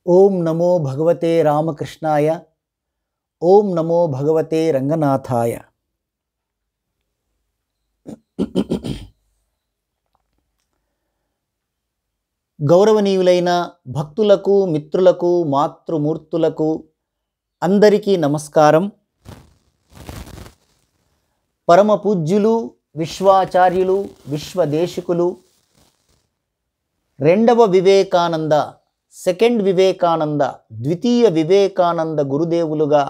ఓం నమో భగవతే రామకృష్ణాయ. ఓం నమో భగవతే రంగనాథాయ. గౌరవనీయులైన భక్తులకు, మిత్రులకు, మాతృమూర్తులకు అందరికీ నమస్కారం. పరమ పూజ్యులు, విశ్వాచార్యులు, విశ్వదేశికులు, రెండవ వివేకానంద, సెకండ్ వివేకానంద, ద్వితీయ వివేకానంద గురుదేవులుగా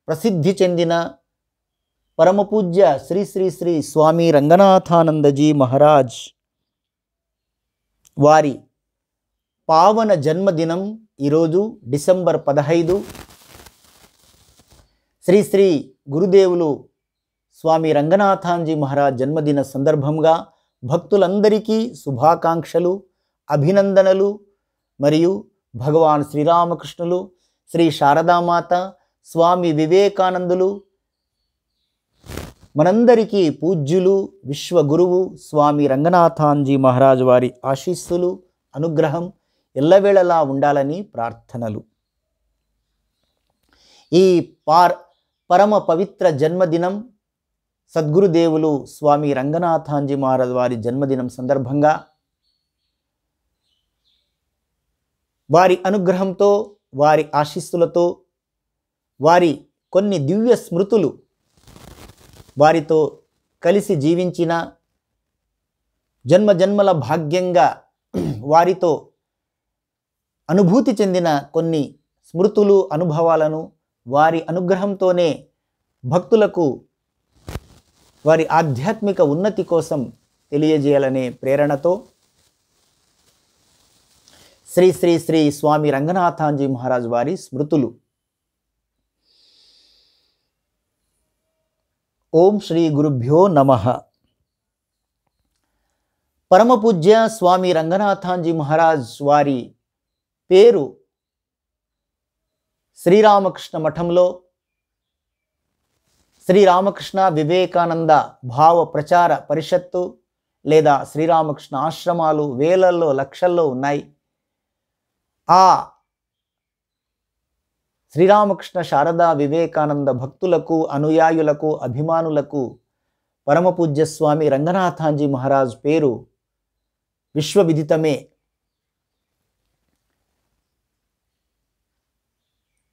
ప్రసిద్ధి చెందిన పరమపూజ్య శ్రీ శ్రీ శ్రీ స్వామి రంగనాథానందజీ మహారాజ్ వారి పావన జన్మదినం ఈరోజు డిసెంబర్ 15. శ్రీ శ్రీ గురుదేవులు స్వామి రంగనాథాంజీ మహారాజ్ జన్మదిన సందర్భంగా భక్తులందరికీ శుభాకాంక్షలు, అభినందనలు మరియు భగవాన్ శ్రీరామకృష్ణులు, శ్రీ శారదామాత, స్వామి వివేకానందులు, మనందరికీ పూజ్యులు, విశ్వగురువు స్వామి రంగనాథాంజీ మహారాజ్ వారి ఆశీస్సులు, అనుగ్రహం ఎల్లవేళలా ఉండాలని ప్రార్థనలు. ఈ పరమ పవిత్ర జన్మదినం సద్గురుదేవులు స్వామి రంగనాథాంజీ మహారాజ్ వారి జన్మదినం సందర్భంగా వారి అనుగ్రహంతో, వారి ఆశీస్సులతో, వారి కొన్ని దివ్య స్మృతులు, వారితో కలిసి జీవించిన జన్మజన్మల భాగ్యంగా వారితో అనుభూతి చెందిన కొన్ని స్మృతులు, అనుభవాలను వారి అనుగ్రహంతోనే భక్తులకు వారి ఆధ్యాత్మిక ఉన్నతి కోసం తెలియజేయాలనే ప్రేరణతో శ్రీ శ్రీ శ్రీ స్వామి రంగనాథాంజీ మహారాజ్ వారి స్మృతులు. ఓం శ్రీ గురుభ్యో నమః. పరమపూజ్య స్వామి రంగనాథాంజీ మహారాజ్ వారి పేరు శ్రీరామకృష్ణ మఠంలో శ్రీరామకృష్ణ వివేకానంద భావ ప్రచార పరిషత్తు లేదా శ్రీరామకృష్ణ ఆశ్రమాలు వేలల్లో, లక్షల్లో ఉన్నాయి. ఆ శ్రీరామకృష్ణ శారదా వివేకానంద భక్తులకు, అనుయాయులకు, అభిమానులకు పరమపూజ్య స్వామి రంగనాథాంజీ మహారాజ్ పేరు విశ్వవిదితమే.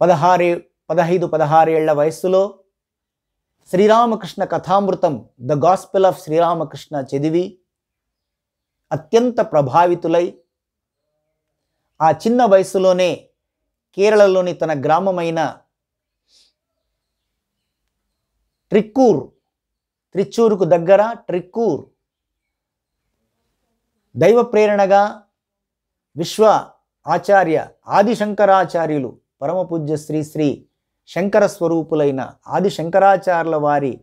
15-16 ఏళ్ల వయస్సులో Sri Ramakrishna Kathamritam the gospel of Sri Ramakrishna చదివి అత్యంత ప్రభావితులై ఆ చిన్న వయసులోనే కేరళలోని తన గ్రామమైన త్రిచ్చూరుకు దగ్గర ట్రిక్కూర్ దైవ ప్రేరణగా విశ్వ ఆచార్య ఆదిశంకరాచార్యులు పరమపూజ్య శ్రీ శ్రీ శంకర స్వరూపులైన ఆదిశంకరాచార్యుల వారి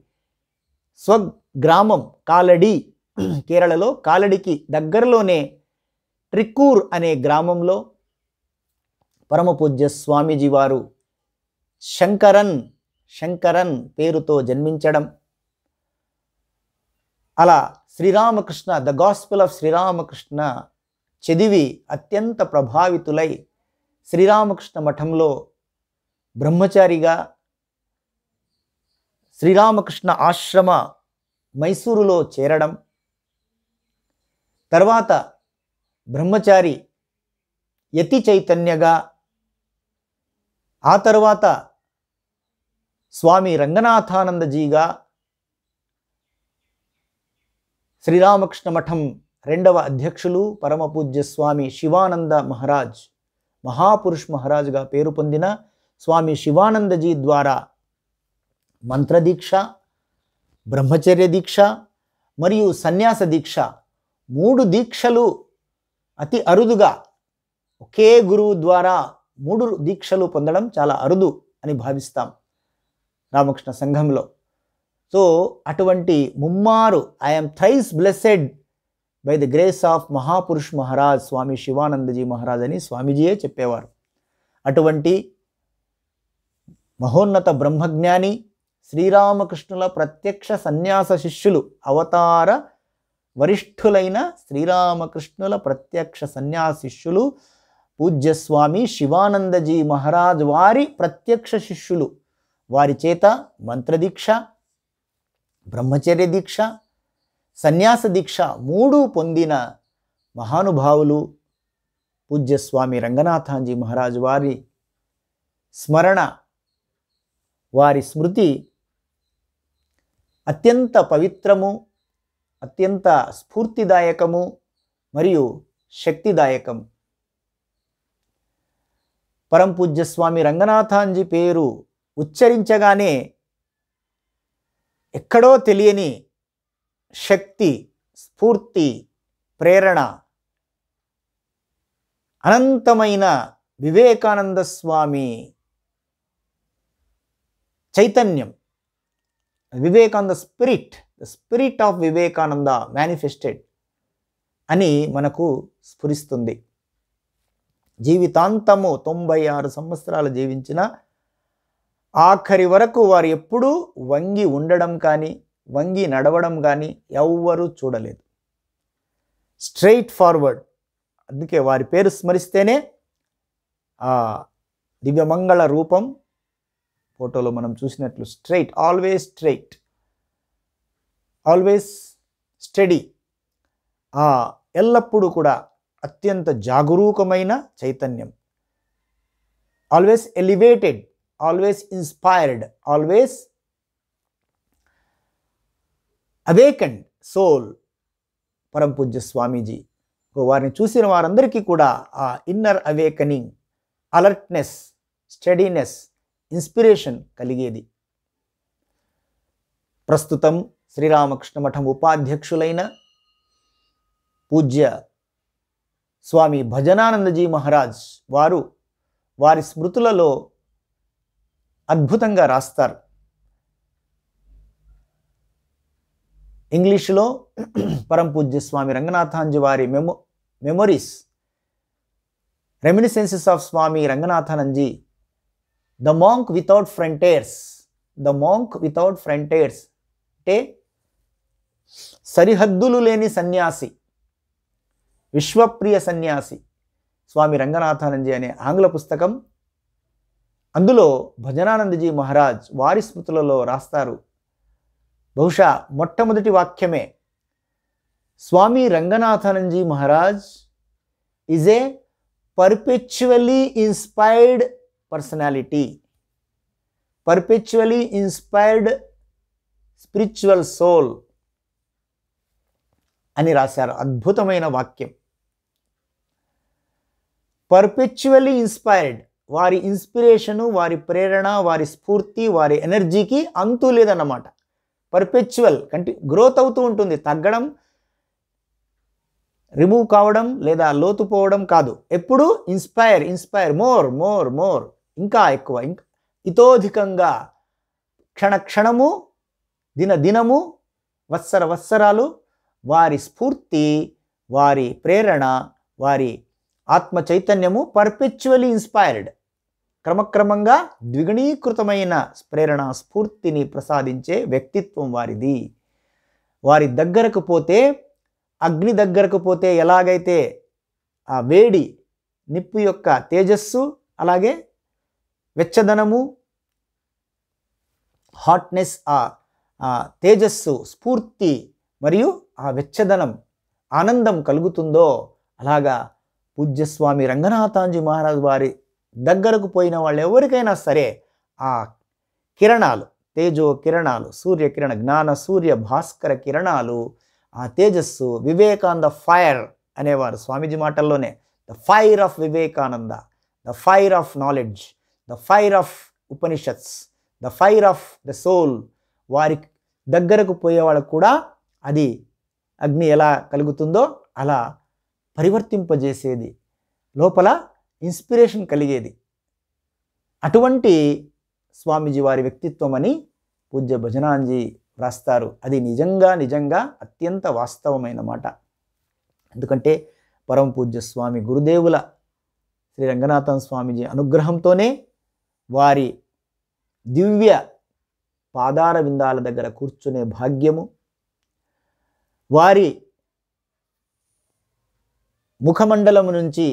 స్వగ్రామం కాలడి, కేరళలో కాలడికి దగ్గరలోనే ట్రిక్కూర్ అనే గ్రామంలో పరమపూజ్య స్వామీజీ వారు శంకరన్ పేరుతో జన్మించడం, అలా Sri Ramakrishna the gospel of Sri Ramakrishna చదివి అత్యంత ప్రభావితులై శ్రీరామకృష్ణ మఠంలో బ్రహ్మచారిగా శ్రీరామకృష్ణ ఆశ్రమ మైసూరులో చేరడం, తర్వాత బ్రహ్మచారి యతి చైతన్యగా, ఆ తర్వాత స్వామి రంగనాథానందజీగా శ్రీరామకృష్ణ మఠం రెండవ అధ్యక్షులు పరమపూజ్య స్వామి శివానంద మహారాజ్, మహాపురుష్ మహారాజ్గా పేరు పొందిన స్వామి శివానందజీ ద్వారా మంత్రదీక్ష, బ్రహ్మచర్య దీక్ష మరియు సన్యాస దీక్ష, 3 దీక్షలు అతి అరుదుగా, ఒకే గురువు ద్వారా 3 దీక్షలు పొందడం చాలా అరుదు అని భావిస్తాం రామకృష్ణ సంఘంలో. సో అటువంటి ముమ్మారు I'm thrice blessed by the grace of Mahapurush Maharaj Swami Shivanandaji Maharaj అని స్వామీజీయే చెప్పేవారు. అటువంటి మహోన్నత బ్రహ్మజ్ఞాని శ్రీరామకృష్ణుల ప్రత్యక్ష సన్యాస శిష్యులు, అవతార వరిష్ఠులైన శ్రీరామకృష్ణుల ప్రత్యక్ష సన్యాసిష్యులు పూజ్యస్వామి శివానందజీ మహారాజ్ వారి ప్రత్యక్ష శిష్యులు. వారి చేత మంత్రదీక్ష, బ్రహ్మచర్య దీక్ష, సన్యాస దీక్ష 3 పొందిన మహానుభావులు పూజ్యస్వామి రంగనాథాంజీ మహారాజ్ వారి స్మరణ, వారి స్మృతి అత్యంత పవిత్రము, అత్యంత స్ఫూర్తిదాయకము మరియు శక్తిదాయకం. పరం పూజ్యస్వామి రంగనాథాంజీ పేరు ఉచ్చరించగానే ఎక్కడో తెలియని శక్తి, స్ఫూర్తి, ప్రేరణ, అనంతమైన వివేకానంద స్వామి చైతన్యం, Vivekananda spirit, the spirit of Vivekananda manifested అని మనకు స్ఫురిస్తుంది. జీవితాంతము 96 సంవత్సరాలు జీవించిన ఆఖరి వరకు వారు ఎప్పుడూ వంగి ఉండడం కానీ, వంగి నడవడం కానీ ఎవ్వరూ చూడలేదు. Straight forward. అందుకే వారి పేరు స్మరిస్తేనే ఆ దివ్యమంగళ రూపం ఫోటోలో మనం చూసినట్లు straight, always straight, always steady, ఎల్లప్పుడూ కూడా అత్యంత జాగరూకమైన చైతన్యం, always elevated, always inspired, always awakened soul పరం పూజ్య స్వామీజీ. వారిని చూసిన వారందరికీ కూడా ఆ inner awakening, alertness, steadiness, inspiration కలిగేది. ప్రస్తుతం శ్రీరామకృష్ణ మఠం ఉపాధ్యక్షులైన పూజ్య స్వామి భజనానందజీ మహారాజ్ వారు వారి స్మృతులలో అద్భుతంగా రాస్తారు. ఇంగ్లీష్లో పరం పూజ్య స్వామి రంగనాథాంజీ వారి memories, reminiscences of Swami Ranganathanandaji, the monk without frontiers, the monk without frontiers అంటే సరిహద్దులు లేని సన్యాసి, విశ్వప్రియ సన్యాసి స్వామి రంగనాథానందజీ అనే ఆంగ్ల పుస్తకం. అందులో భజనానందజీ మహారాజ్ వారి స్మృతులలో రాస్తారు. బహుశా మొట్టమొదటి వాక్యమే, Swami Ranganathanandaji Maharaj is a perpetually inspired personality, perpetually inspired spiritual soul అని రాశారు. అద్భుతమైన వాక్యం. పర్పెచువల్లీ ఇన్స్పైర్డ్, వారి ఇన్స్పిరేషను, వారి ప్రేరణ, వారి స్ఫూర్తి, వారి ఎనర్జీకి అంతు లేదన్నమాట. పర్పెచువల్ అంటే గ్రోత్ అవుతూ ఉంటుంది, తగ్గడం, రిమూవ్ కావడం లేదా లోతుపోవడం కాదు. ఎప్పుడు ఇన్స్పైర్ మోర్ మోర్ మోర్, ఇంకా ఎక్కువ, ఇంకా ఇతోధికంగా, క్షణక్షణము, దినదినము, వత్సరాలు వారి స్ఫూర్తి, వారి ప్రేరణ, వారి ఆత్మ చైతన్యము పర్పెచువల్లీ ఇన్స్పైర్డ్, క్రమక్రమంగా ద్విగుణీకృతమైన ప్రేరణ స్ఫూర్తిని ప్రసాదించే వ్యక్తిత్వం వారిది. వారి దగ్గరకు పోతే, అగ్ని దగ్గరకు పోతే ఎలాగైతే ఆ వేడి, నిప్పు యొక్క తేజస్సు, అలాగే వెచ్చదనము, హాట్నెస్, ఆ తేజస్సు, స్ఫూర్తి మరియు ఆ వెచ్చదనం, ఆనందం కలుగుతుందో, అలాగా పూజ్యస్వామి రంగనాథాంజీ మహారాజ్ వారి దగ్గరకు పోయిన వాళ్ళు ఎవరికైనా సరే ఆ కిరణాలు, తేజో కిరణాలు, సూర్యకిరణ, జ్ఞాన సూర్య భాస్కర కిరణాలు, ఆ తేజస్సు, వివేకానంద ఫైర్ అనేవారు స్వామీజీ మాటల్లోనే, the fire of Vivekananda, the fire of knowledge, the fire of Upanishads, the fire of the soul. వారి దగ్గరకు పోయే వాళ్ళకు కూడా అది అగ్ని ఎలా కలుగుతుందో అలా పరివర్తింపజేసేది, లోపల ఇన్స్పిరేషన్ కలిగేది. అటువంటి స్వామీజీ వారి వ్యక్తిత్వం అని పూజ్య భజనానందజీ రాస్తారు. అది నిజంగా అత్యంత వాస్తవమైన మాట. ఎందుకంటే పరమ పూజ్య స్వామి గురుదేవుల శ్రీ రంగనాథన్ స్వామీజీ అనుగ్రహంతోనే వారి దివ్య పాదార విందాల దగ్గర కూర్చునే భాగ్యము, వారి ముఖమండలము నుంచి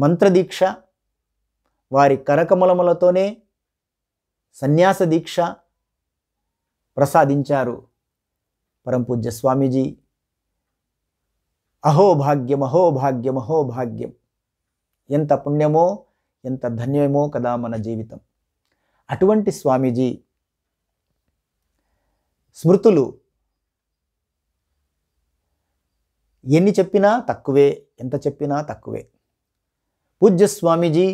మంత్రదీక్ష, వారి కరకమలములతోనే సన్యాస దీక్ష ప్రసాదించారు పరమపూజ్య స్వామీజీ. అహోభాగ్యం అహోభాగ్యం అహోభాగ్యం. ఎంత పుణ్యమో ఎంత ధన్యమో కదా మన జీవితం. అటువంటి స్వామీజీ స్మృతులు ఎన్ని చెప్పినా తక్కువే, ఎంత చెప్పినా తక్కువే. పూజ్య స్వామీజీ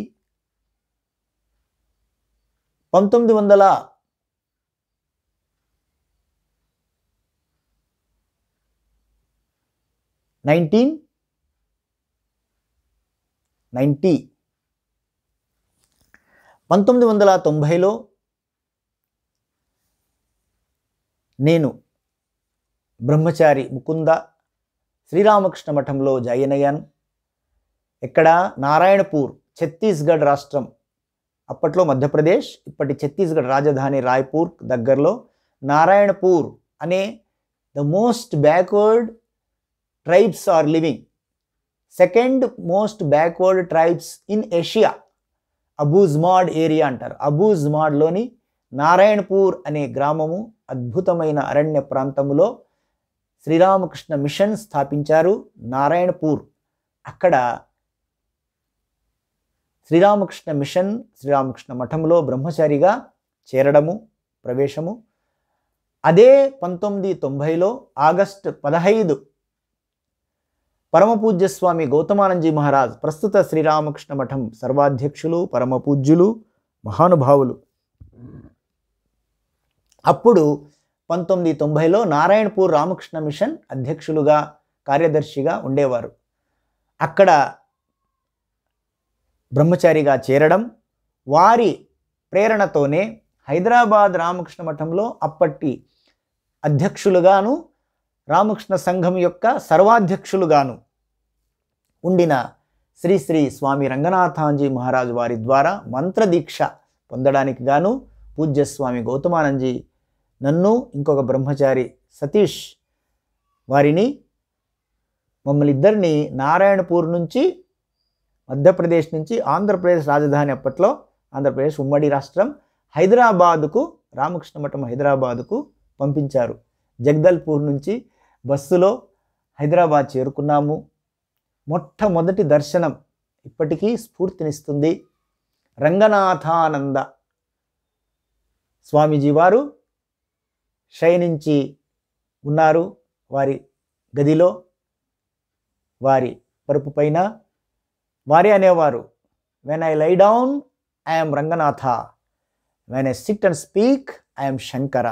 1990లో నేను బ్రహ్మచారి ముకుంద శ్రీరామకృష్ణ మఠంలో జాయిన్ అయ్యాను. ఇక్కడ నారాయణపూర్, ఛత్తీస్గఢ్ రాష్ట్రం, అప్పట్లో మధ్యప్రదేశ్, ఇప్పటి ఛత్తీస్గఢ్ రాజధాని రాయ్పూర్ దగ్గరలో నారాయణపూర్ అనే the most backward tribes are living, second most backward tribes in Asia, Abujhmad area అంటారు. అబూజ్మాడ్లోని నారాయణపూర్ అనే గ్రామము అద్భుతమైన అరణ్య ప్రాంతములో శ్రీరామకృష్ణ మిషన్ స్థాపించారు. నారాయణపూర్, అక్కడ శ్రీరామకృష్ణ మిషన్, శ్రీరామకృష్ణ మఠంలో బ్రహ్మచారిగా చేరడము, ప్రవేశము. అదే 1990లో ఆగస్టు 15 పరమపూజ్య స్వామి గౌతమానందజీ మహారాజ్, ప్రస్తుత శ్రీరామకృష్ణ మఠం సర్వాధ్యక్షులు, పరమపూజ్యులు, మహానుభావులు, అప్పుడు 1990లో నారాయణపూర్ రామకృష్ణ మిషన్ అధ్యక్షులుగా, కార్యదర్శిగా ఉండేవారు. అక్కడ బ్రహ్మచారిగా చేరడం, వారి ప్రేరణతోనే హైదరాబాద్ రామకృష్ణ మఠంలో అప్పటి అధ్యక్షులుగాను, రామకృష్ణ సంఘం యొక్క సర్వాధ్యక్షులుగాను ఉండిన శ్రీ శ్రీ స్వామి రంగనాథాంజీ మహారాజు వారి ద్వారా మంత్రదీక్ష పొందడానికి గాను పూజ్యస్వామి గౌతమానందజీ నన్ను, ఇంకొక బ్రహ్మచారి సతీష్ వారిని, మమ్మల్ని ఇద్దరిని నారాయణపూర్ నుంచి, మధ్యప్రదేశ్ నుంచి, ఆంధ్రప్రదేశ్ రాజధాని అప్పట్లో ఆంధ్రప్రదేశ్ ఉమ్మడి రాష్ట్రం, హైదరాబాదుకు, రామకృష్ణ మఠం హైదరాబాదుకు పంపించారు. జగదల్పూర్ నుంచి బస్సులో హైదరాబాద్ చేరుకున్నాము. మొట్టమొదటి దర్శనం ఇప్పటికీ స్ఫూర్తినిస్తుంది. రంగనాథానంద స్వామీజీ వారు శయనించి ఉన్నారు వారి గదిలో, వారి పరుపు పైన. వారే అనేవారు, when I lie down I am Ranganatha, when I SIT and speak I am Shankara.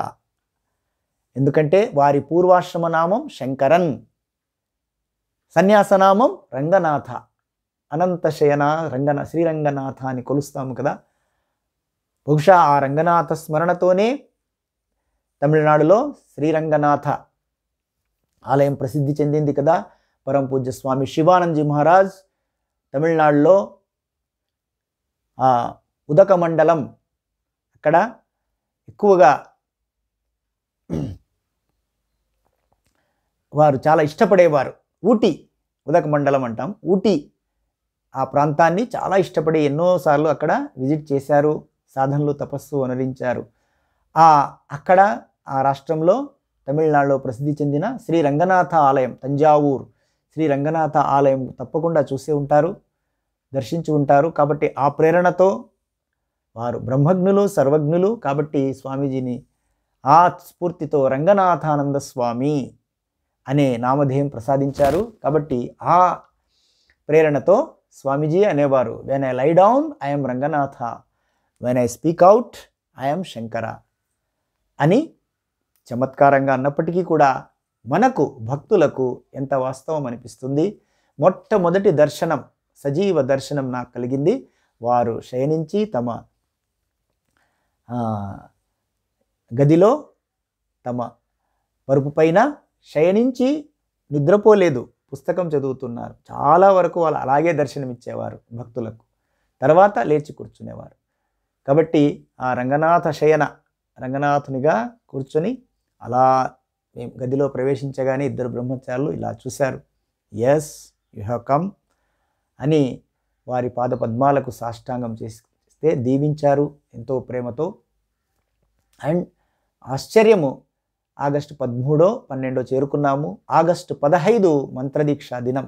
ఎందుకంటే వారి పూర్వాశ్రమ నామం శంకరన్, సన్యాసనామం రంగనాథ. అనంతశయన శ్రీరంగనాథ అని కొలుస్తాము కదా. బహుశా ఆ రంగనాథ స్మరణతోనే తమిళనాడులో శ్రీరంగనాథ ఆలయం ప్రసిద్ధి చెందింది కదా. పరమపూజ్య స్వామి శివానందజీ మహారాజ్ తమిళనాడులో ఉదకమండలం, అక్కడ ఎక్కువగా వారు చాలా ఇష్టపడేవారు. ఊటీ, ఉదకమండలం అంటాం, ఊటీ ఆ ప్రాంతాన్ని చాలా ఇష్టపడి ఎన్నోసార్లు అక్కడ విజిట్ చేశారు, సాధనలు తపస్సు అనురించారు. అక్కడ ఆ రాష్ట్రంలో తమిళనాడులో ప్రసిద్ధి చెందిన శ్రీ రంగనాథ ఆలయం, తంజావూర్ శ్రీ రంగనాథ ఆలయం తప్పకుండా చూసే ఉంటారు, దర్శించి ఉంటారు. కాబట్టి ఆ ప్రేరణతో వారు బ్రహ్మజ్ఞులు, సర్వజ్ఞులు కాబట్టి స్వామీజీని ఆ స్ఫూర్తితో రంగనాథానంద స్వామి అనే నామధేయం ప్రసాదించారు. కాబట్టి ఆ ప్రేరణతో స్వామీజీ అనేవారు, when I lie down I am Ranganatha, when I speak out I am Shankara అని చమత్కారంగా అన్నప్పటికీ కూడా మనకు భక్తులకు ఎంత వాస్తవం అనిపిస్తుంది. మొట్టమొదటి దర్శనం, సజీవ దర్శనం నాకు కలిగింది. వారు శయనించి తమ గదిలో తమ పరుపు పైన శయనించి నిద్రపోలేదు, పుస్తకం చదువుతున్నారు. చాలా వరకు వాళ్ళు అలాగే దర్శనమిచ్చేవారు భక్తులకు, తర్వాత లేచి కూర్చునేవారు. కాబట్టి ఆ రంగనాథ శయన, రంగనాథునిగా కూర్చొని అలా మేము గదిలో ప్రవేశించగానే ఇద్దరు బ్రహ్మచారులు ఇలా చూశారు. ఎస్ యు హ్యావ్ కమ్ అని వారి పాద పద్మాలకు సాష్టాంగం చేస్తే దీవించారు ఎంతో ప్రేమతో. అండ్ ఆశ్చర్యము, ఆగస్టు 13, 12 చేరుకున్నాము. ఆగస్టు 15 మంత్రదీక్ష దినం.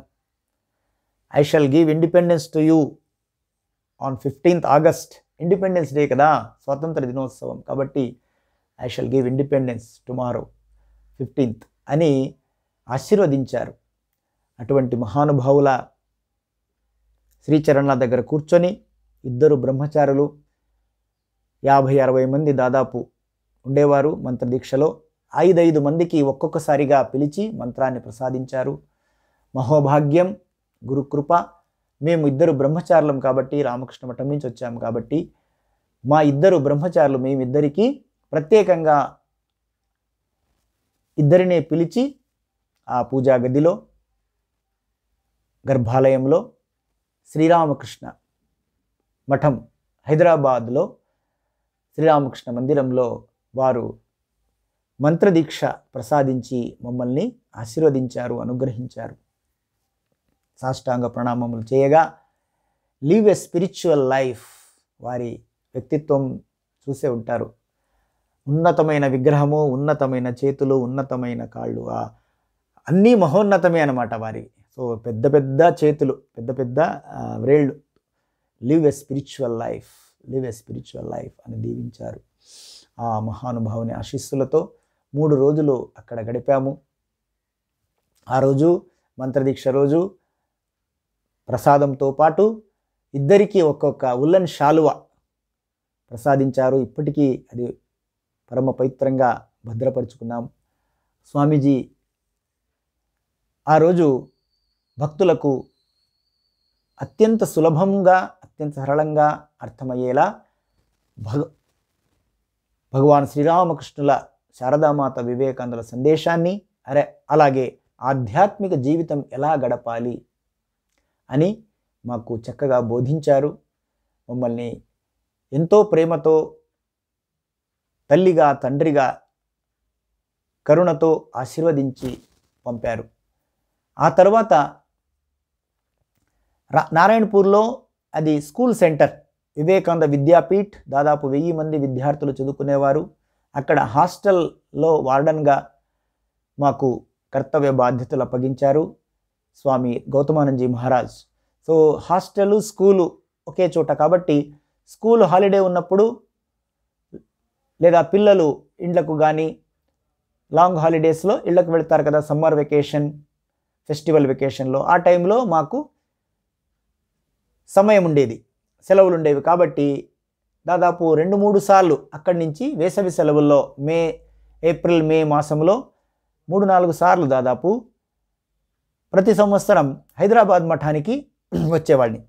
I shall give independence to you on 15th August. Independence day కదా, స్వాతంత్ర దినోత్సవం కాబట్టి I shall give independence tomorrow 15th అని ఆశీర్వదించారు. అటువంటి మహానుభావుల శ్రీచరణల దగ్గర కూర్చొని ఇద్దరు బ్రహ్మచారులు 50-60 మంది దాదాపు ఉండేవారు మంత్రదీక్షలో. 5 మందికి ఒక్కొక్కసారిగా పిలిచి మంత్రాన్ని ప్రసాదించారు. మహోభాగ్యం, గురుకృప. మేము ఇద్దరు బ్రహ్మచారులం కాబట్టి, రామకృష్ణ మఠం నుంచి వచ్చాము కాబట్టి, మా ఇద్దరు బ్రహ్మచారులు మేమిద్దరికీ ప్రత్యేకంగా ఇద్దరినే పిలిచి ఆ పూజా గదిలో, గర్భాలయంలో, శ్రీరామకృష్ణ మఠం హైదరాబాద్లో శ్రీరామకృష్ణ మందిరంలో వారు మంత్రదీక్ష ప్రసాదించి మమ్మల్ని ఆశీర్వదించారు, అనుగ్రహించారు. సాష్టాంగ ప్రణామములు చేయగా లివ్ ఎ స్పిరిచువల్ లైఫ్. వారి వ్యక్తిత్వం చూసే ఉంటారు. ఉన్నతమైన విగ్రహము, ఉన్నతమైన చేతులు, ఉన్నతమైన కాళ్ళు, అన్నీ మహోన్నతమే అన్నమాట వారి. సో పెద్ద పెద్ద చేతులు, పెద్ద పెద్ద వ్రేళ్ళు. Live a spiritual life, live a spiritual life అని దీవించారు. ఆ మహానుభావుని ఆశీస్సులతో 3 రోజులు అక్కడ గడిపాము. ఆ రోజు మంత్రదీక్ష రోజు ప్రసాదంతో పాటు ఇద్దరికీ ఒక్కొక్క ఉల్లన్ శాలువా ప్రసాదించారు. ఇప్పటికీ అది పరమ పవిత్రంగా భద్రపరుచుకున్నాం. స్వామీజీ ఆ రోజు భక్తులకు అత్యంత సులభంగా, అత్యంత సరళంగా అర్థమయ్యేలా భగవాన్ శ్రీరామకృష్ణుల, శారదామాత, వివేకానందుల సందేశాన్ని, అలాగే ఆధ్యాత్మిక జీవితం ఎలా గడపాలి అని మాకు చక్కగా బోధించారు. మమ్మల్ని ఎంతో ప్రేమతో, తల్లిగా, తండ్రిగా, కరుణతో ఆశీర్వదించి పంపారు. ఆ తర్వాత నారాయణపూర్లో అది స్కూల్ సెంటర్, వివేకానంద విద్యాపీఠ్, దాదాపు 1000 మంది విద్యార్థులు చదువుకునేవారు. అక్కడ హాస్టల్లో వార్డన్గా మాకు కర్తవ్య బాధ్యతలు అప్పగించారు Swami Gautamanandaji Maharaj. So hostel, school ఒకే చోట కాబట్టి స్కూల్ హాలిడే ఉన్నప్పుడు లేదా పిల్లలు ఇండ్లకు కానీ లాంగ్ హాలిడేస్లో ఇళ్ళకు వెళ్తారు కదా, సమ్మర్ వెకేషన్, ఫెస్టివల్ వెకేషన్లో, ఆ టైంలో మాకు సమయం ఉండేది, సెలవులు ఉండేవి. కాబట్టి దాదాపు 2-3 సార్లు అక్కడి నుంచి వేసవి సెలవుల్లో ఏప్రిల్ మే మాసంలో 3-4 సార్లు దాదాపు ప్రతి సంవత్సరం హైదరాబాద్ మఠానికి వచ్చేవాడిని.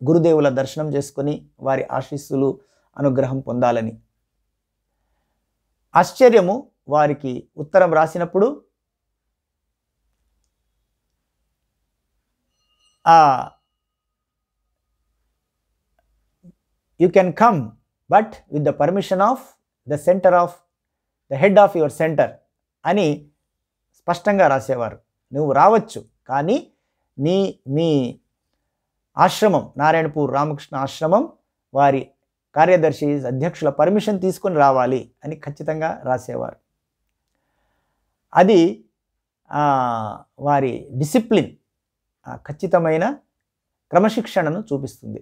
గురుదేవుల దర్శనం చేసుకొని వారి ఆశీస్సులు, అనుగ్రహం పొందాలని. ఆశ్చర్యము, వారికి ఉత్తరం రాసినప్పుడు you can come but with the permission of the head of your centre అని స్పష్టంగా రాసేవారు. నువ్వు రావచ్చు, కానీ మీ ఆశ్రమం, నారాయణపూర్ రామకృష్ణ ఆశ్రమం వారి కార్యదర్శి, అధ్యక్షుల పర్మిషన్ తీసుకొని రావాలి అని ఖచ్చితంగా రాసేవారు. అది వారి డిసిప్లిన్, ఖచ్చితమైన క్రమశిక్షణను చూపిస్తుంది.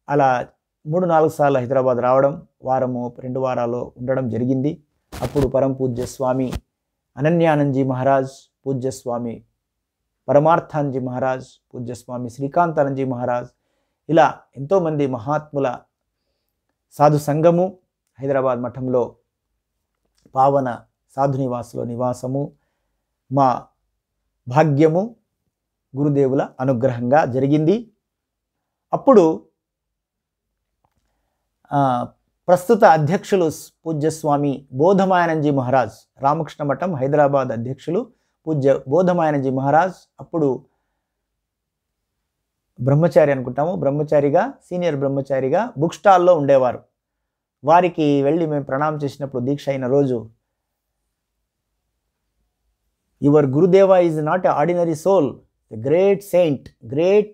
అలా 3-4 సార్లు హైదరాబాద్ రావడం, వారము 2 వారాలు ఉండడం జరిగింది. అప్పుడు పరమ పూజ్య స్వామి అనన్యానందజీ మహారాజ్, పూజ్యస్వామి పరమార్థానందజీ మహారాజ్, పూజ్యస్వామి శ్రీకాంతానందజీ మహారాజ్, ఇలా ఎంతోమంది మహాత్ముల సాధు సంఘము హైదరాబాద్ మఠంలో పావన సాధు నివాసులో నివాసము మా భాగ్యము, గురుదేవుల అనుగ్రహంగా జరిగింది. అప్పుడు ప్రస్తుత అధ్యక్షులు పూజ్యస్వామి బోధమాయానందజీ మహారాజ్, రామకృష్ణ మఠం హైదరాబాద్ అధ్యక్షులు పూజ్య బోధమాయానందజీ మహారాజ్ అప్పుడు బ్రహ్మచారి అనుకుంటాము, బ్రహ్మచారిగా, సీనియర్ బ్రహ్మచారిగా బుక్ స్టాల్లో ఉండేవారు. వారికి వెళ్ళి మేము ప్రణామం చేసినప్పుడు దీక్ష అయిన రోజు, your Gurudeva is not a ordinary soul, the great saint, great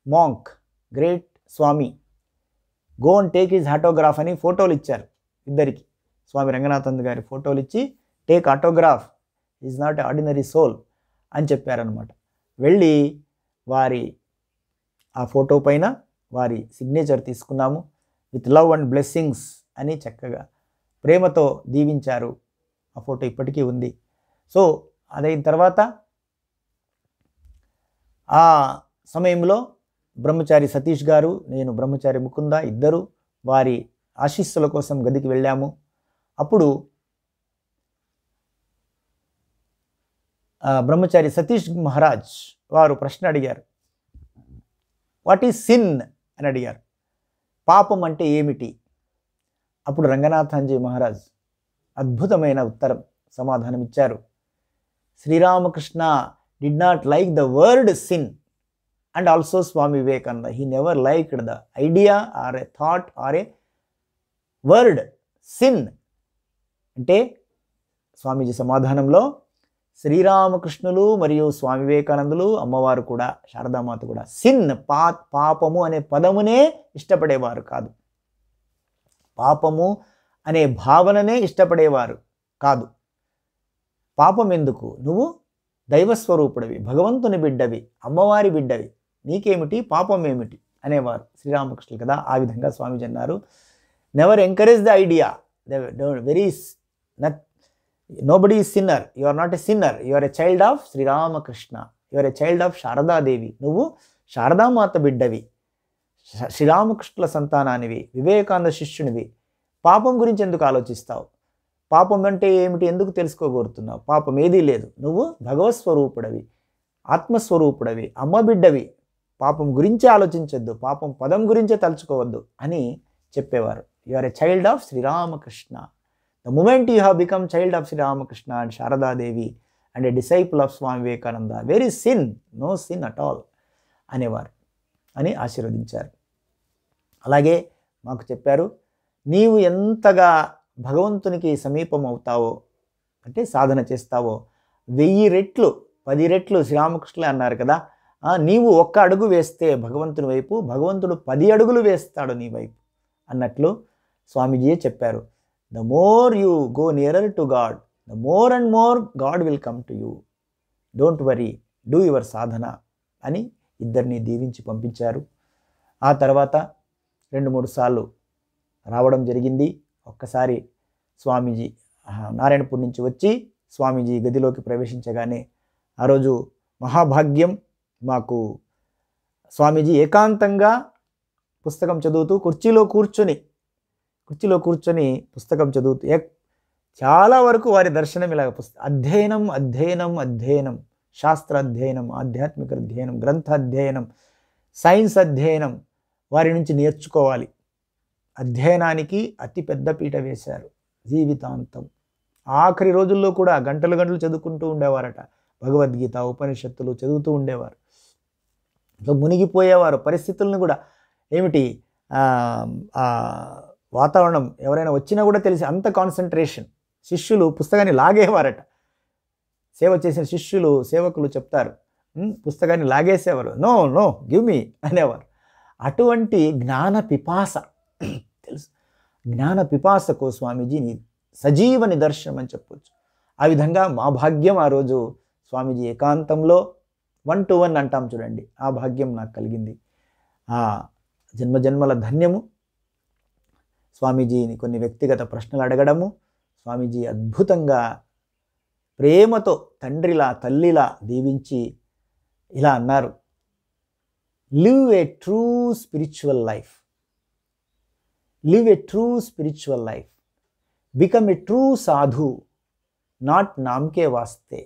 monk, great Swami, go and take his autograph అని ఫోటోలు ఇచ్చారు ఇద్దరికి. స్వామి రంగనాథన్ గారి ఫోటోలు ఇచ్చి take autograph, is not ordinary soul అని చెప్పారనమాట. వెళ్ళి వారి ఆ ఫోటో పైన వారి సిగ్నేచర్ తీసుకున్నాము. విత్ లవ్ అండ్ బ్లెస్సింగ్స్ అని చక్కగా ప్రేమతో దీవించారు. ఆ ఫోటో ఇప్పటికీ ఉంది. సో అదైన తర్వాత ఆ సమయంలో బ్రహ్మచారి సతీష్ గారు, నేను బ్రహ్మచారి ముకుంద ఇద్దరు వారి ఆశీస్సుల కోసం గదికి వెళ్ళాము. అప్పుడు బ్రహ్మచారి సతీష్ మహారాజ్ వారు ప్రశ్న అడిగారు, వాట్ ఈజ్ సిన్ అని అడిగారు. పాపం అంటే ఏమిటి? అప్పుడు రంగనాథాంజీ మహారాజ్ అద్భుతమైన ఉత్తరం సమాధానం ఇచ్చారు. Sriramakrishna did not like the word sin and also Swami Vivekananda, he never liked the idea or a thought or a word sin. అంటే స్వామీజీ సమాధానంలో శ్రీరామకృష్ణులు మరియు స్వామి వివేకానందులు, అమ్మవారు కూడా, శారదామాత కూడా సిన్ పాపము అనే పదమునే ఇష్టపడేవారు కాదు. పాపము అనే భావననే ఇష్టపడేవారు కాదు. పాపం ఎందుకు? నువ్వు దైవస్వరూపుడివి, భగవంతుని బిడ్డవి, అమ్మవారి బిడ్డవి, నీకేమిటి పాపం ఏమిటి అనేవారు శ్రీరామకృష్ణులు కదా. ఆ విధంగా స్వామీజీ అన్నారు, never encourage the idea, very nobody is sinner, you are not a sinner, you are a child of Sri Ramakrishna, you are a child of Saradadevi, నువ్వు శారదామాత బిడ్డవి, శ్రీరామకృష్ణుల సంతానానివి, వివేకానంద శిష్యునివి. పాపం గురించి ఎందుకు ఆలోచిస్తావు? పాపం అంటే ఏమిటి ఎందుకు తెలుసుకోగోరుతున్నావు? పాపం ఏదీ లేదు, నువ్వు భగవత్స్వరూపుడవి, ఆత్మస్వరూపుడవి, అమ్మ బిడ్డవి, పాపం గురించే ఆలోచించొద్దు, పాపం పదం గురించే తలుచుకోవద్దు అని చెప్పేవారు. You are a child of Sriramakrishna. The moment you have become child of Sri Ramakrishna and Sharada Devi and a disciple of Swami Vivekananda, where is sin? No sin at all అనేవారు అని ఆశీర్వదించారు. అలాగే మాకు చెప్పారు, నీవు ఎంతగా భగవంతునికి సమీపం అవుతావో అంటే సాధన చేస్తావో 1000 రెట్లు 10 రెట్లు శ్రీరామకృష్ణులే అన్నారు కదా, నీవు ఒక్క అడుగు వేస్తే భగవంతుని వైపు, భగవంతుడు 10 అడుగులు వేస్తాడు నీ వైపు అన్నట్లు స్వామీజీయే చెప్పారు. The more you go nearer to God, the more and more God will come to you. Don't worry, do your sadhana అని ఇద్దరిని దీవించి పంపించారు. ఆ తర్వాత 2-3 సార్లు రావడం జరిగింది. ఒక్కసారి స్వామీజీ నారాయణపూర్ నుంచి వచ్చి స్వామీజీ గదిలోకి ప్రవేశించగానే ఆ రోజు మహాభాగ్యం మాకు. స్వామీజీ ఏకాంతంగా పుస్తకం చదువుతూ కుర్చీలో కూర్చొని పుస్తకం చదువుతూ చాలా వరకు వారి దర్శనం ఇలాగ అధ్యయనం, శాస్త్ర అధ్యయనం, ఆధ్యాత్మిక అధ్యయనం, గ్రంథ అధ్యయనం, సైన్స్ అధ్యయనం వారి నుంచి నేర్చుకోవాలి. అధ్యయనానికి అతి పెద్ద పీట వేశారు జీవితాంతం. ఆఖరి రోజుల్లో కూడా గంటలు చదువుకుంటూ ఉండేవారట. భగవద్గీత, ఉపనిషత్తులు చదువుతూ ఉండేవారు. మునిగిపోయేవారు. పరిస్థితులను కూడా ఏమిటి వాతావరణం ఎవరైనా వచ్చినా కూడా తెలిసి అంత కాన్సన్ట్రేషన్. శిష్యులు పుస్తకాన్ని లాగేవారట. సేవ చేసిన సేవకులు చెప్తారు, పుస్తకాన్ని లాగేసేవారు. నో గివ్ మీ అనేవారు. అటువంటి జ్ఞాన పిపాస తెలుసు. జ్ఞాన పిపాసకు స్వామీజీని సజీవ నిదర్శనం అని చెప్పొచ్చు. ఆ విధంగా మా భాగ్యం ఆ రోజు స్వామీజీ ఏకాంతంలో 1-to-1 అంటాం చూడండి, ఆ భాగ్యం నాకు కలిగింది. ఆ జన్మజన్మల ధన్యము. స్వామీజీని కొన్ని వ్యక్తిగత ప్రశ్నలు అడగడము, స్వామీజీ అద్భుతంగా ప్రేమతో తండ్రిలా తల్లిలా దీవించి ఇలా అన్నారు, live A true spiritual life, become a true సాధు, నాట్ నామ్కే వాస్తే,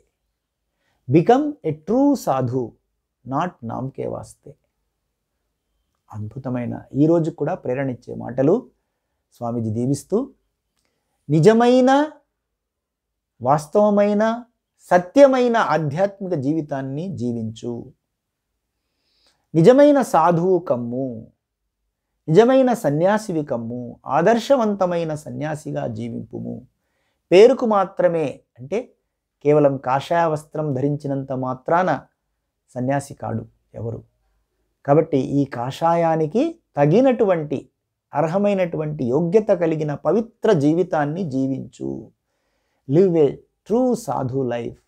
బికమ్ ఏ ట్రూ సాధు, నాట్ నామ్కే వాస్తే. అద్భుతమైన ఈరోజు కూడా ప్రేరణిచ్చే మాటలు స్వామీజీ దీవిస్తూ, నిజమైన వాస్తవమైన సత్యమైన ఆధ్యాత్మిక జీవితాన్ని జీవించు, నిజమైన సాధువు కమ్ము, నిజమైన సన్యాసివి కమ్ము, ఆదర్శవంతమైన సన్యాసిగా జీవింపుము. పేరుకు మాత్రమే అంటే కేవలం కాషాయ వస్త్రం ధరించినంత మాత్రాన సన్యాసి కాడు ఎవరు. కాబట్టి ఈ కాషాయానికి తగినటువంటి అర్హమైనటువంటి యోగ్యత కలిగిన పవిత్ర జీవితాన్ని జీవించు. లివ్ ఏ ట్రూ సాధు లైఫ్,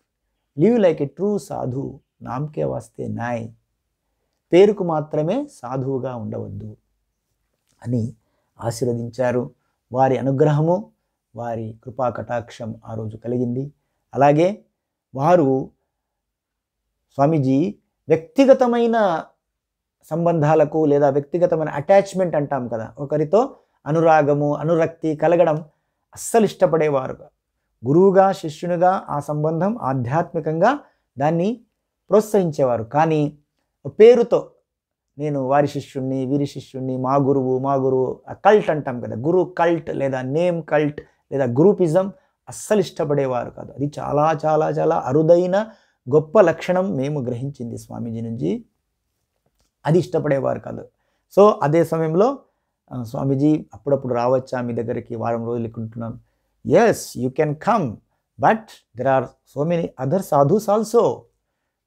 లివ్ లైక్ ఏ ట్రూ సాధు, నామకే వాస్తే నాయ్, పేరుకు మాత్రమే సాధువుగా ఉండవద్దు అని ఆశీర్వదించారు. వారి అనుగ్రహము, వారి కృపా కటాక్షం ఆ రోజు కలిగింది. అలాగే వారు స్వామీజీ వ్యక్తిగతమైన సంబంధాలకు లేదా వ్యక్తిగతమైన అటాచ్మెంట్ అంటాం కదా, ఒకరితో అనురాగము అనురక్తి కలగడం అస్సలు ఇష్టపడేవారు. గురువుగా శిష్యునిగా ఆ సంబంధం ఆధ్యాత్మికంగా దాన్ని ప్రోత్సహించేవారు. కానీ పేరుతో నేను వారి శిష్యుణ్ణి వీరి శిష్యుణ్ణి, మా గురువు కల్ట్ అంటాం కదా, గురు కల్ట్ లేదా నేమ్ కల్ట్ లేదా గ్రూపిజం అస్సలు ఇష్టపడేవారు కాదు. అది చాలా చాలా చాలా అరుదైన గొప్ప లక్షణం మేము గ్రహించింది స్వామీజీ నుంచి. అది ఇష్టపడేవారు కాదు. సో అదే సమయంలో స్వామీజీ అప్పుడప్పుడు రావచ్చా మీ దగ్గరికి, వారం రోజులు ఇక్కుంటున్నాను. Yes you can come, but there are so many other sadhus also.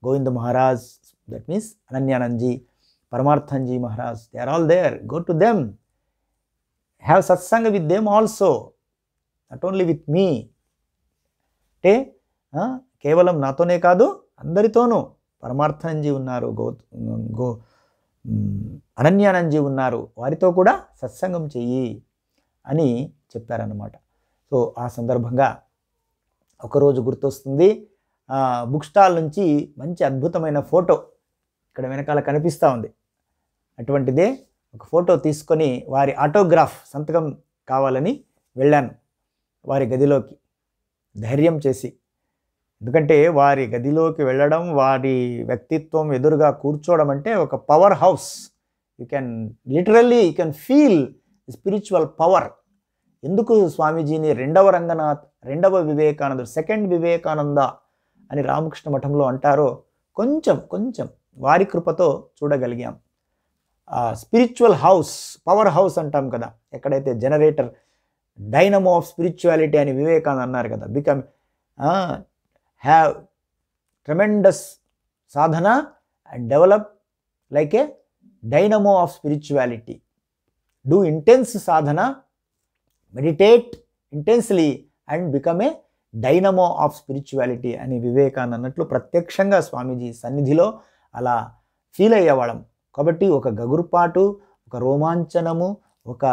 Govinda Maharaj, that means Ananyanandaji, Paramarthanji Maharaj, they are all there, go to them, have satsang with them also, not only with me. అంటే కేవలం నాతోనే కాదు అందరితోనూ. పరమార్థంజీ ఉన్నారు, అనన్యానందజీ ఉన్నారు, వారితో కూడా సత్సంగం చెయ్యి అని చెప్పారన్నమాట. సో ఆ సందర్భంగా ఒకరోజు గుర్తొస్తుంది, బుక్ స్టాల్ నుంచి మంచి అద్భుతమైన ఫోటో ఇక్కడ వెనకాల కనిపిస్తూ ఉంది. అటువంటిదే ఒక ఫోటో తీసుకొని వారి ఆటోగ్రాఫ్ సంతకం కావాలని వెళ్ళాను వారి గదిలోకి ధైర్యం చేసి. ఎందుకంటే వారి గదిలోకి వెళ్ళడం, వారి వ్యక్తిత్వం ఎదురుగా కూర్చోవడం అంటే ఒక power house. You can literally you can feel spiritual power. ఎందుకు స్వామీజీని రెండవ వివేకానందుడు, సెకండ్ వివేకానంద అని రామకృష్ణ మఠంలో అంటారో కొంచెం వారి కృపతో చూడగలిగాం. స్పిరిచువల్ హౌస్, పవర్ హౌస్ అంటాం కదా, ఎక్కడైతే జనరేటర్, డైనమో ఆఫ్ స్పిరిచువాలిటీ అని వివేకానంద అన్నారు కదా, become have tremendous Sadhana and develop like A dynamo of spirituality. Do intense Sadhana, meditate intensely and become a dynamo of spirituality అని వివేకానంద అన్నట్లు ప్రత్యక్షంగా స్వామీజీ సన్నిధిలో అలా ఫీల్ అయ్యేవాళ్ళం. కాబట్టి ఒక గగురుపాటు, ఒక రోమాంచనము, ఒక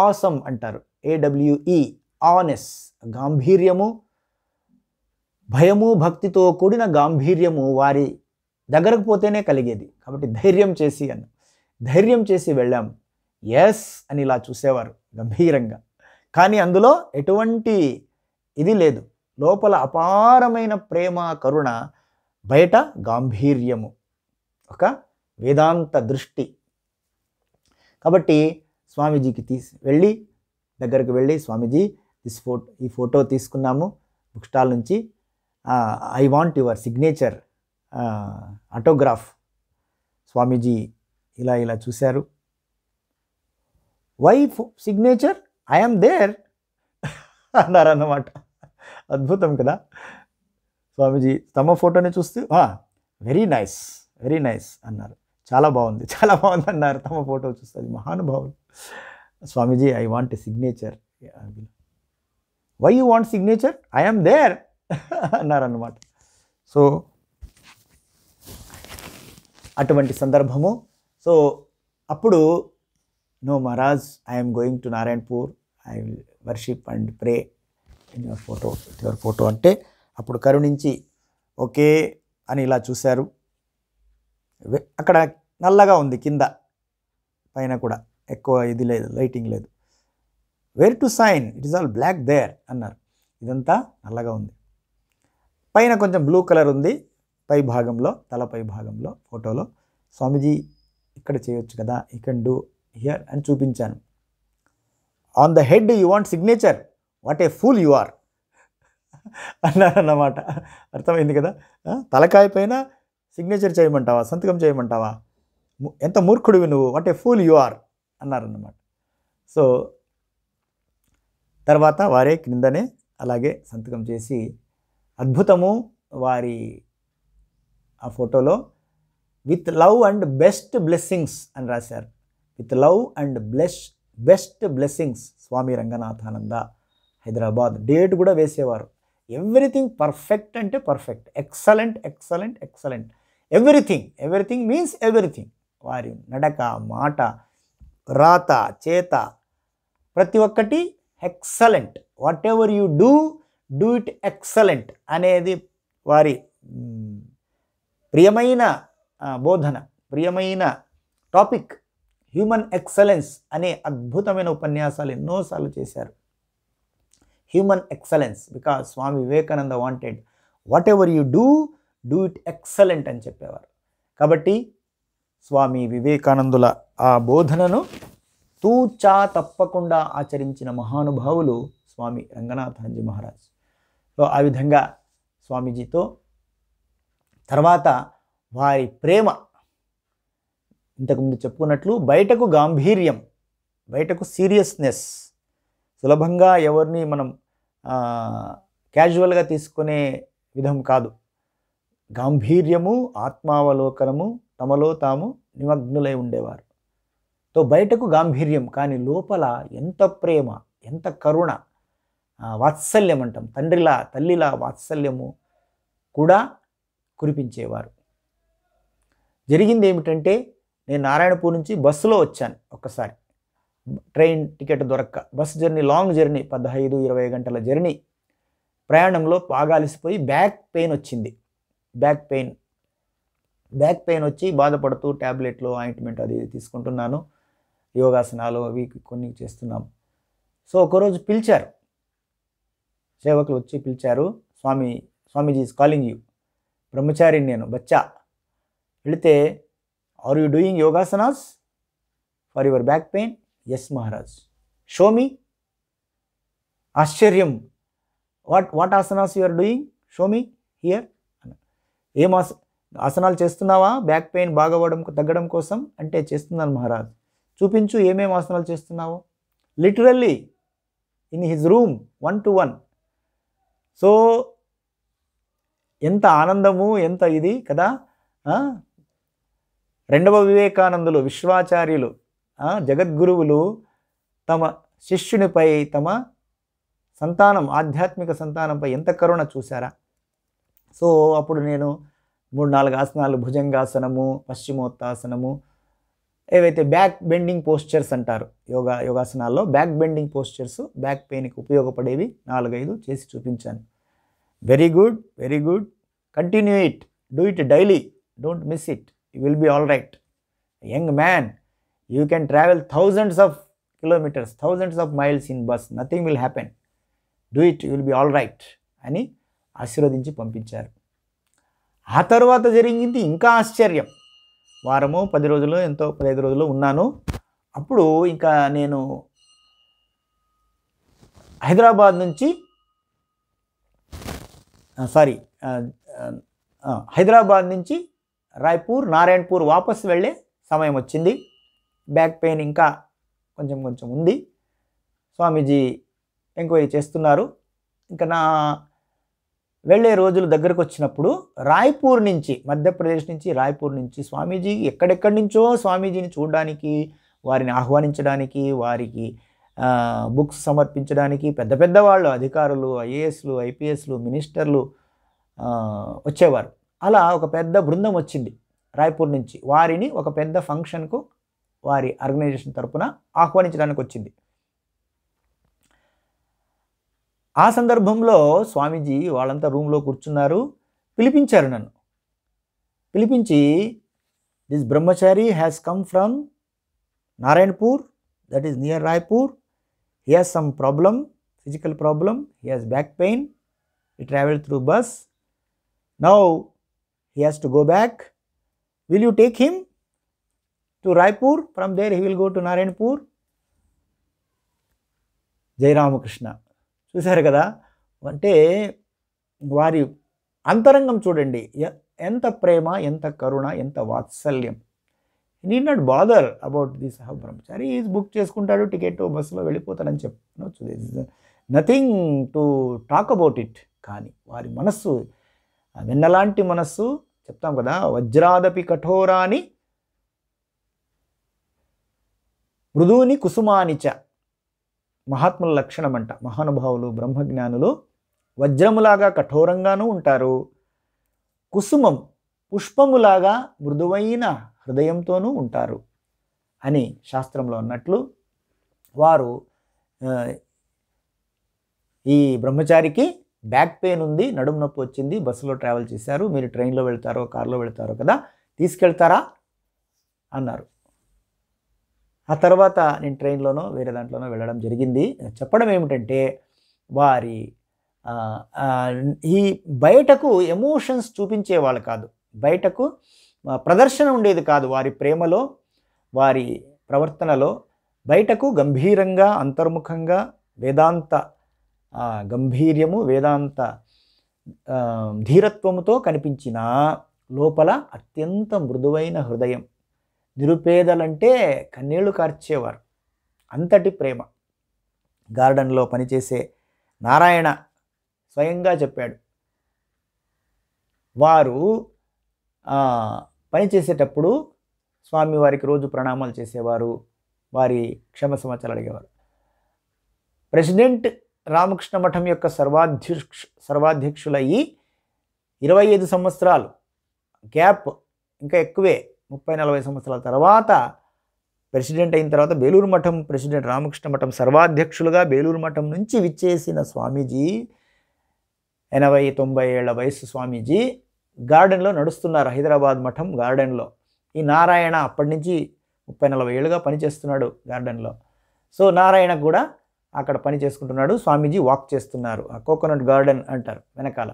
ఆసమ్ అంటారు, AWE, ఆనెస్, గాంభీర్యము, భయము భక్తితో కూడిన గాంభీర్యము వారి దగ్గరకు పోతేనే కలిగేది. కాబట్టి ధైర్యం చేసి వెళ్ళాం. ఎస్ అని ఇలా చూసేవారు గంభీరంగా. కానీ అందులో ఎటువంటి ఇది లేదు, లోపల అపారమైన ప్రేమ కరుణ, బయట గాంభీర్యము, ఒక వేదాంత దృష్టి. కాబట్టి స్వామీజీకి దగ్గరికి వెళ్ళి స్వామీజీ ఈ ఫోటో తీసుకున్నాము బుక్ స్టాల్ నుంచి, I want your signature autograph. Swamiji ఇలా చూశారు. వై సిగ్నేచర్, ఐఎమ్ దేర్ అన్నారన్నమాట. అద్భుతం కదా. స్వామీజీ తమ ఫోటోని చూస్తూ వెరీ నైస్ అన్నారు. చాలా బాగుంది అన్నారు తమ ఫోటో చూస్తుంది. మహానుభావులు. Swamiji I want a signature. Why you want signature, I'm there అన్నారన్నమాట. సో అటువంటి సందర్భము. సో అప్పుడు no Maharaj, I'm going to Narayanpur, I will worship and pray in your photo అంటే అప్పుడు కరుణించి ఓకే అని ఇలా చూశారు. అక్కడ నల్లగా ఉంది, కింద పైన కూడా ఎక్కువ ఇది లేదు, లైటింగ్ లేదు. Where to sign, it is all black there అన్నారు. ఇదంతా నల్లగా ఉంది, పైన కొంచెం బ్లూ కలర్ ఉంది తలపై భాగంలో ఫోటోలో. స్వామీజీ ఇక్కడ చేయొచ్చు కదా, యూ కెన్ డూ హియర్ అని చూపించాను. On the head you want signature, what a fool you are అన్నారన్నమాట. అర్థమైంది కదా. తలకాయ పైన సిగ్నేచర్ చేయమంటావా, సంతకం చేయమంటావా, ఎంత మూర్ఖుడివి నువ్వు, what a fool you are అన్నారన్నమాట. సో తర్వాత వారే క్రిందనే అలాగే సంతకం చేసి, అద్భుతము వారి ఆ ఫోటోలో with love and best blessings అని రాశారు. With love and best blessings Swami Ranganathananda, Hyderabad. Date కూడా వేసేవారు. ఎవ్రీథింగ్ పర్ఫెక్ట్ అంటే perfect, excellent excellent excellent, everything means everything. వారి నడక, మాట, రాత, చేత ప్రతి ఒక్కటి excellent. Whatever you do it excellent అనేది వారి ప్రియమైన బోధన, ప్రియమైన టాపిక్. హ్యూమన్ ఎక్సలెన్స్ అనే అద్భుతమైన ఉపన్యాసాలు ఎన్నోసార్లు చేశారు. Human excellence, because Swami Vivekananda wanted whatever you do it excellent అని చెప్పేవారు. కాబట్టి స్వామి వివేకానందుల ఆ బోధనను తూచా తప్పకుండా ఆచరించిన మహానుభావులు స్వామి రంగనాథాంజీ మహారాజ్. సో ఆ విధంగా స్వామీజీతో తర్వాత వారి ప్రేమ, ఇంతకుముందు చెప్పుకున్నట్లు బయటకు గాంభీర్యం, బయటకు సీరియస్నెస్, సులభంగా ఎవరిని మనం క్యాజువల్గా తీసుకునే విధం కాదు. గాంభీర్యము, ఆత్మావలోకనము, తమలో తాము నిమగ్నులై ఉండేవారు. తో బయటకు గాంభీర్యం, కానీ లోపల ఎంత ప్రేమ, ఎంత కరుణ, వాత్సల్యం అంటాం, తండ్రిలా తల్లిలా వాత్సల్యము కూడా కురిపించేవారు. జరిగింది ఏమిటంటే, నేను నారాయణపూర్ నుంచి బస్సులో వచ్చాను. ఒక్కసారి ట్రైన్ టికెట్ దొరక్క, బస్ జర్నీ, లాంగ్ జర్నీ, 15-20 గంటల జర్నీ. ప్రయాణంలో బాగా అలసిపోయి బ్యాక్ పెయిన్ వచ్చింది. బ్యాక్ పెయిన్ వచ్చి బాధపడుతూ ట్యాబ్లెట్లు, ఆయింట్మెంట్ అది తీసుకుంటున్నాను. యోగాసనాలు అవి కొన్ని చేస్తున్నాం. సో ఒకరోజు పిలిచారు, సేవకులు వచ్చి పిలిచారు, స్వామీజీ ఈజ్ కాలింగ్ యూ. బ్రహ్మచారిని నేను, బచ్చా. వెళితే, are you doing yogasanas for your back pain? Yes Maharaj. Show me. ఆశ్చర్యం. What asanas you are doing? Show me here. ఏం ఆసనాలు చేస్తున్నావా బ్యాక్ పెయిన్ తగ్గడం కోసం? అంటే చేస్తున్నాను మహారాజ్. చూపించు ఏమేమి ఆసనాలు చేస్తున్నావో. Literally in his room 1-to-1. So ఎంత ఆనందము, ఎంత ఇది కదా. రెండవ వివేకానందులు, విశ్వాచార్యులు, జగద్గురువులు తమ శిష్యునిపై, తమ సంతానం, ఆధ్యాత్మిక సంతానంపై ఎంత కరుణ చూశారా. సో అప్పుడు నేను 3-4 ఆసనాలు, భుజంగాసనము, పశ్చిమోత్తాసనము, ఏవైతే బ్యాక్ బెండింగ్ పోస్చర్స్ అంటారు, యోగాసనాల్లో బ్యాక్ బెండింగ్ పోస్చర్స్, బ్యాక్ పెయిన్కి ఉపయోగపడేవి 4-5 చేసి చూపించాను. Very good. Continue it. Do it daily. Don't miss it. You will be all right. Young man, you can travel thousands of kilometers, thousands of miles in bus. Nothing will happen. Do it. You will be all right అని ఆశీర్వదించి పంపించారు. ఆ తర్వాత జరిగింది ఇంకా ఆశ్చర్యం. వారము 10 రోజులు, ఎంతో 15 రోజులు ఉన్నాను. అప్పుడు ఇంకా నేను హైదరాబాద్ నుంచి రాయ్పూర్, నారాయణపూర్ వాపస్ వెళ్ళే సమయం వచ్చింది. బ్యాక్ పెయిన్ ఇంకా కొంచెం ఉంది. స్వామీజీ ఎంక్వైరీ చేస్తున్నారు. ఇంకా నా వెళ్ళే రోజులు దగ్గరకు వచ్చినప్పుడు రాయ్పూర్ నుంచి, మధ్యప్రదేశ్ నుంచి రాయ్పూర్ నుంచి స్వామీజీ ఎక్కడెక్కడి నుంచో స్వామీజీని చూడడానికి, వారిని ఆహ్వానించడానికి, వారికి బుక్స్ సమర్పించడానికి పెద్ద వాళ్ళు, అధికారులు, ఐఏఎస్లు, ఐపీఎస్లు, మినిస్టర్లు వచ్చేవారు. అలా ఒక పెద్ద బృందం వచ్చింది రాయ్పూర్ నుంచి. వారిని ఒక పెద్ద ఫంక్షన్కు వారి ఆర్గనైజేషన్ తరపున ఆహ్వానించడానికి వచ్చింది. ఆ సందర్భంలో స్వామీజీ వాళ్ళంతా రూమ్లో కూర్చున్నారు. పిలిపించారు నన్ను. పిలిపించి, this brahmachari has come from Narayanpur, that is near Raipur. He has some problem, physical problem. He has back pain. He travelled through bus. Now he has to go back. Will you take him to Raipur? From there he will go to Narayanpur. Jayaramakrishna. చూశారు కదా, అంటే వారి అంతరంగం చూడండి. ఎంత ప్రేమ, ఎంత కరుణ, ఎంత వాత్సల్యం. Need not bother about this Brahmachari. Is book చేసుకుంటాడు టికెట్, బస్సులో వెళ్ళిపోతాడని చెప్పచ్చు. Nothing to talk about it. కానీ వారి మనస్సు వెన్నలాంటి మనస్సు, చెప్తాం కదా, వజ్రాదపి కఠోరాని మృదూని కుసుమానిచ. మహాత్ముల లక్షణం అంట. మహానుభావులు బ్రహ్మజ్ఞానులు వజ్రములాగా కఠోరంగానూ ఉంటారు, కుసుమం పుష్పములాగా మృదువైన హృదయంతోనూ ఉంటారు అని శాస్త్రంలో అన్నట్లు వారు ఈ బ్రహ్మచారికి బ్యాక్ పెయిన్ ఉంది, నడుము నొప్పి వచ్చింది, బస్సులో ట్రావెల్ చేశారు, మీరు ట్రైన్లో వెళ్తారో కార్లో వెళ్తారో కదా, తీసుకెళ్తారా అన్నారు. ఆ తర్వాత నేను ట్రైన్లోనో వేరే దాంట్లోనో వెళ్ళడం జరిగింది. చెప్పడం ఏమిటంటే వారి ఈ బయటకు ఎమోషన్స్ చూపించేవాళ్ళు కాదు, బయటకు ప్రదర్శన ఉండేది కాదు వారి ప్రేమలో, వారి ప్రవర్తనలో. బయటకు గంభీరంగా అంతర్ముఖంగా వేదాంత గంభీర్యము, వేదాంత ధీరత్వముతో కనిపించిన లోపల అత్యంత మృదువైన హృదయం. నిరుపేదలంటే కన్నీళ్లు కార్చేవారు, అంతటి ప్రేమ. గార్డెన్లో పనిచేసే నారాయణ స్వయంగా చెప్పాడు, వారు పనిచేసేటప్పుడు స్వామివారికి రోజు ప్రణామాలు చేసేవారు, వారి క్షమ సమాచారాలు అడిగేవారు. ప్రెసిడెంట్ రామకృష్ణ మఠం యొక్క సర్వాధ్యక్షులయ్యి 25 సంవత్సరాలు గ్యాప్, ఇంకా ఎక్కువే, 30-40 సంవత్సరాల తర్వాత ప్రెసిడెంట్ అయిన తర్వాత బేలూరు మఠం ప్రెసిడెంట్, రామకృష్ణ మఠం సర్వాధ్యక్షులుగా బేలూరు మఠం నుంచి విచ్చేసిన స్వామీజీ, 80-90 ఏళ్ల వయసు స్వామీజీ గార్డెన్లో నడుస్తున్నారు, హైదరాబాద్ మఠం గార్డెన్లో. ఈ నారాయణ అప్పటి నుంచి 30-40 ఏళ్ళుగా పనిచేస్తున్నాడు గార్డెన్లో. సో నారాయణ కూడా అక్కడ పని చేసుకుంటున్నాడు, స్వామీజీ వాక్ చేస్తున్నారు, ఆ కోకోనట్ గార్డెన్ అంటారు వెనకాల.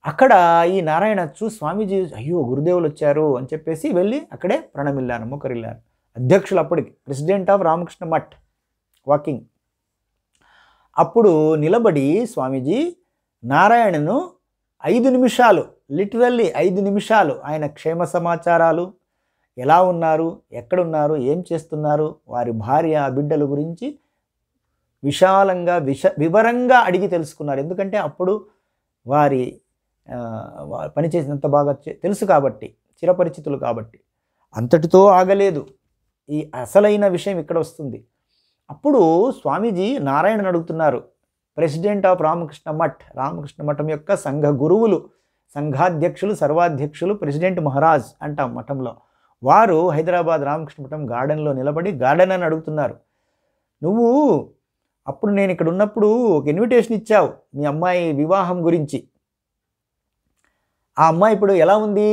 అక్కడ ఈ నారాయణ స్వామీజీ అయ్యో గురుదేవులు వచ్చారు అని చెప్పేసి వెళ్ళి అక్కడే ప్రణమిల్లారు, మొక్కరిల్లారు. అధ్యక్షులు అప్పటికి, president of Ramakrishna Math walking. అప్పుడు నిలబడి స్వామీజీ నారాయణను 5 నిమిషాలు, లిటరల్లీ 5 నిమిషాలు ఆయన క్షేమ సమాచారాలు, ఎలా ఉన్నారు, ఎక్కడున్నారు, ఏం చేస్తున్నారు, వారి భార్య బిడ్డల గురించి విశాలంగా వివరంగా అడిగి తెలుసుకున్నారు. ఎందుకంటే అప్పుడు వారి పనిచేసినంత బాగా తెలుసు కాబట్టి, చిరపరిచితులు కాబట్టి. అంతటితో ఆగలేదు, ఈ అసలైన విషయం ఇక్కడ వస్తుంది. అప్పుడు స్వామీజీ నారాయణను అడుగుతున్నారు, ప్రెసిడెంట్ ఆఫ్ రామకృష్ణ మఠ్, రామకృష్ణ మఠం యొక్క సంఘ గురువులు, సంఘాధ్యక్షులు, సర్వాధ్యక్షులు ప్రెసిడెంట్ మహారాజ్ అంటాం మఠంలో, వారు హైదరాబాద్ రామకృష్ణ మఠం గార్డెన్లో నిలబడి గార్డెన్ అని అడుగుతున్నారు, నువ్వు అప్పుడు నేను ఇక్కడ ఉన్నప్పుడు ఒక ఇన్విటేషన్ ఇచ్చావు మీ అమ్మాయి వివాహం గురించి, ఆ అమ్మాయి ఇప్పుడు ఎలా ఉంది,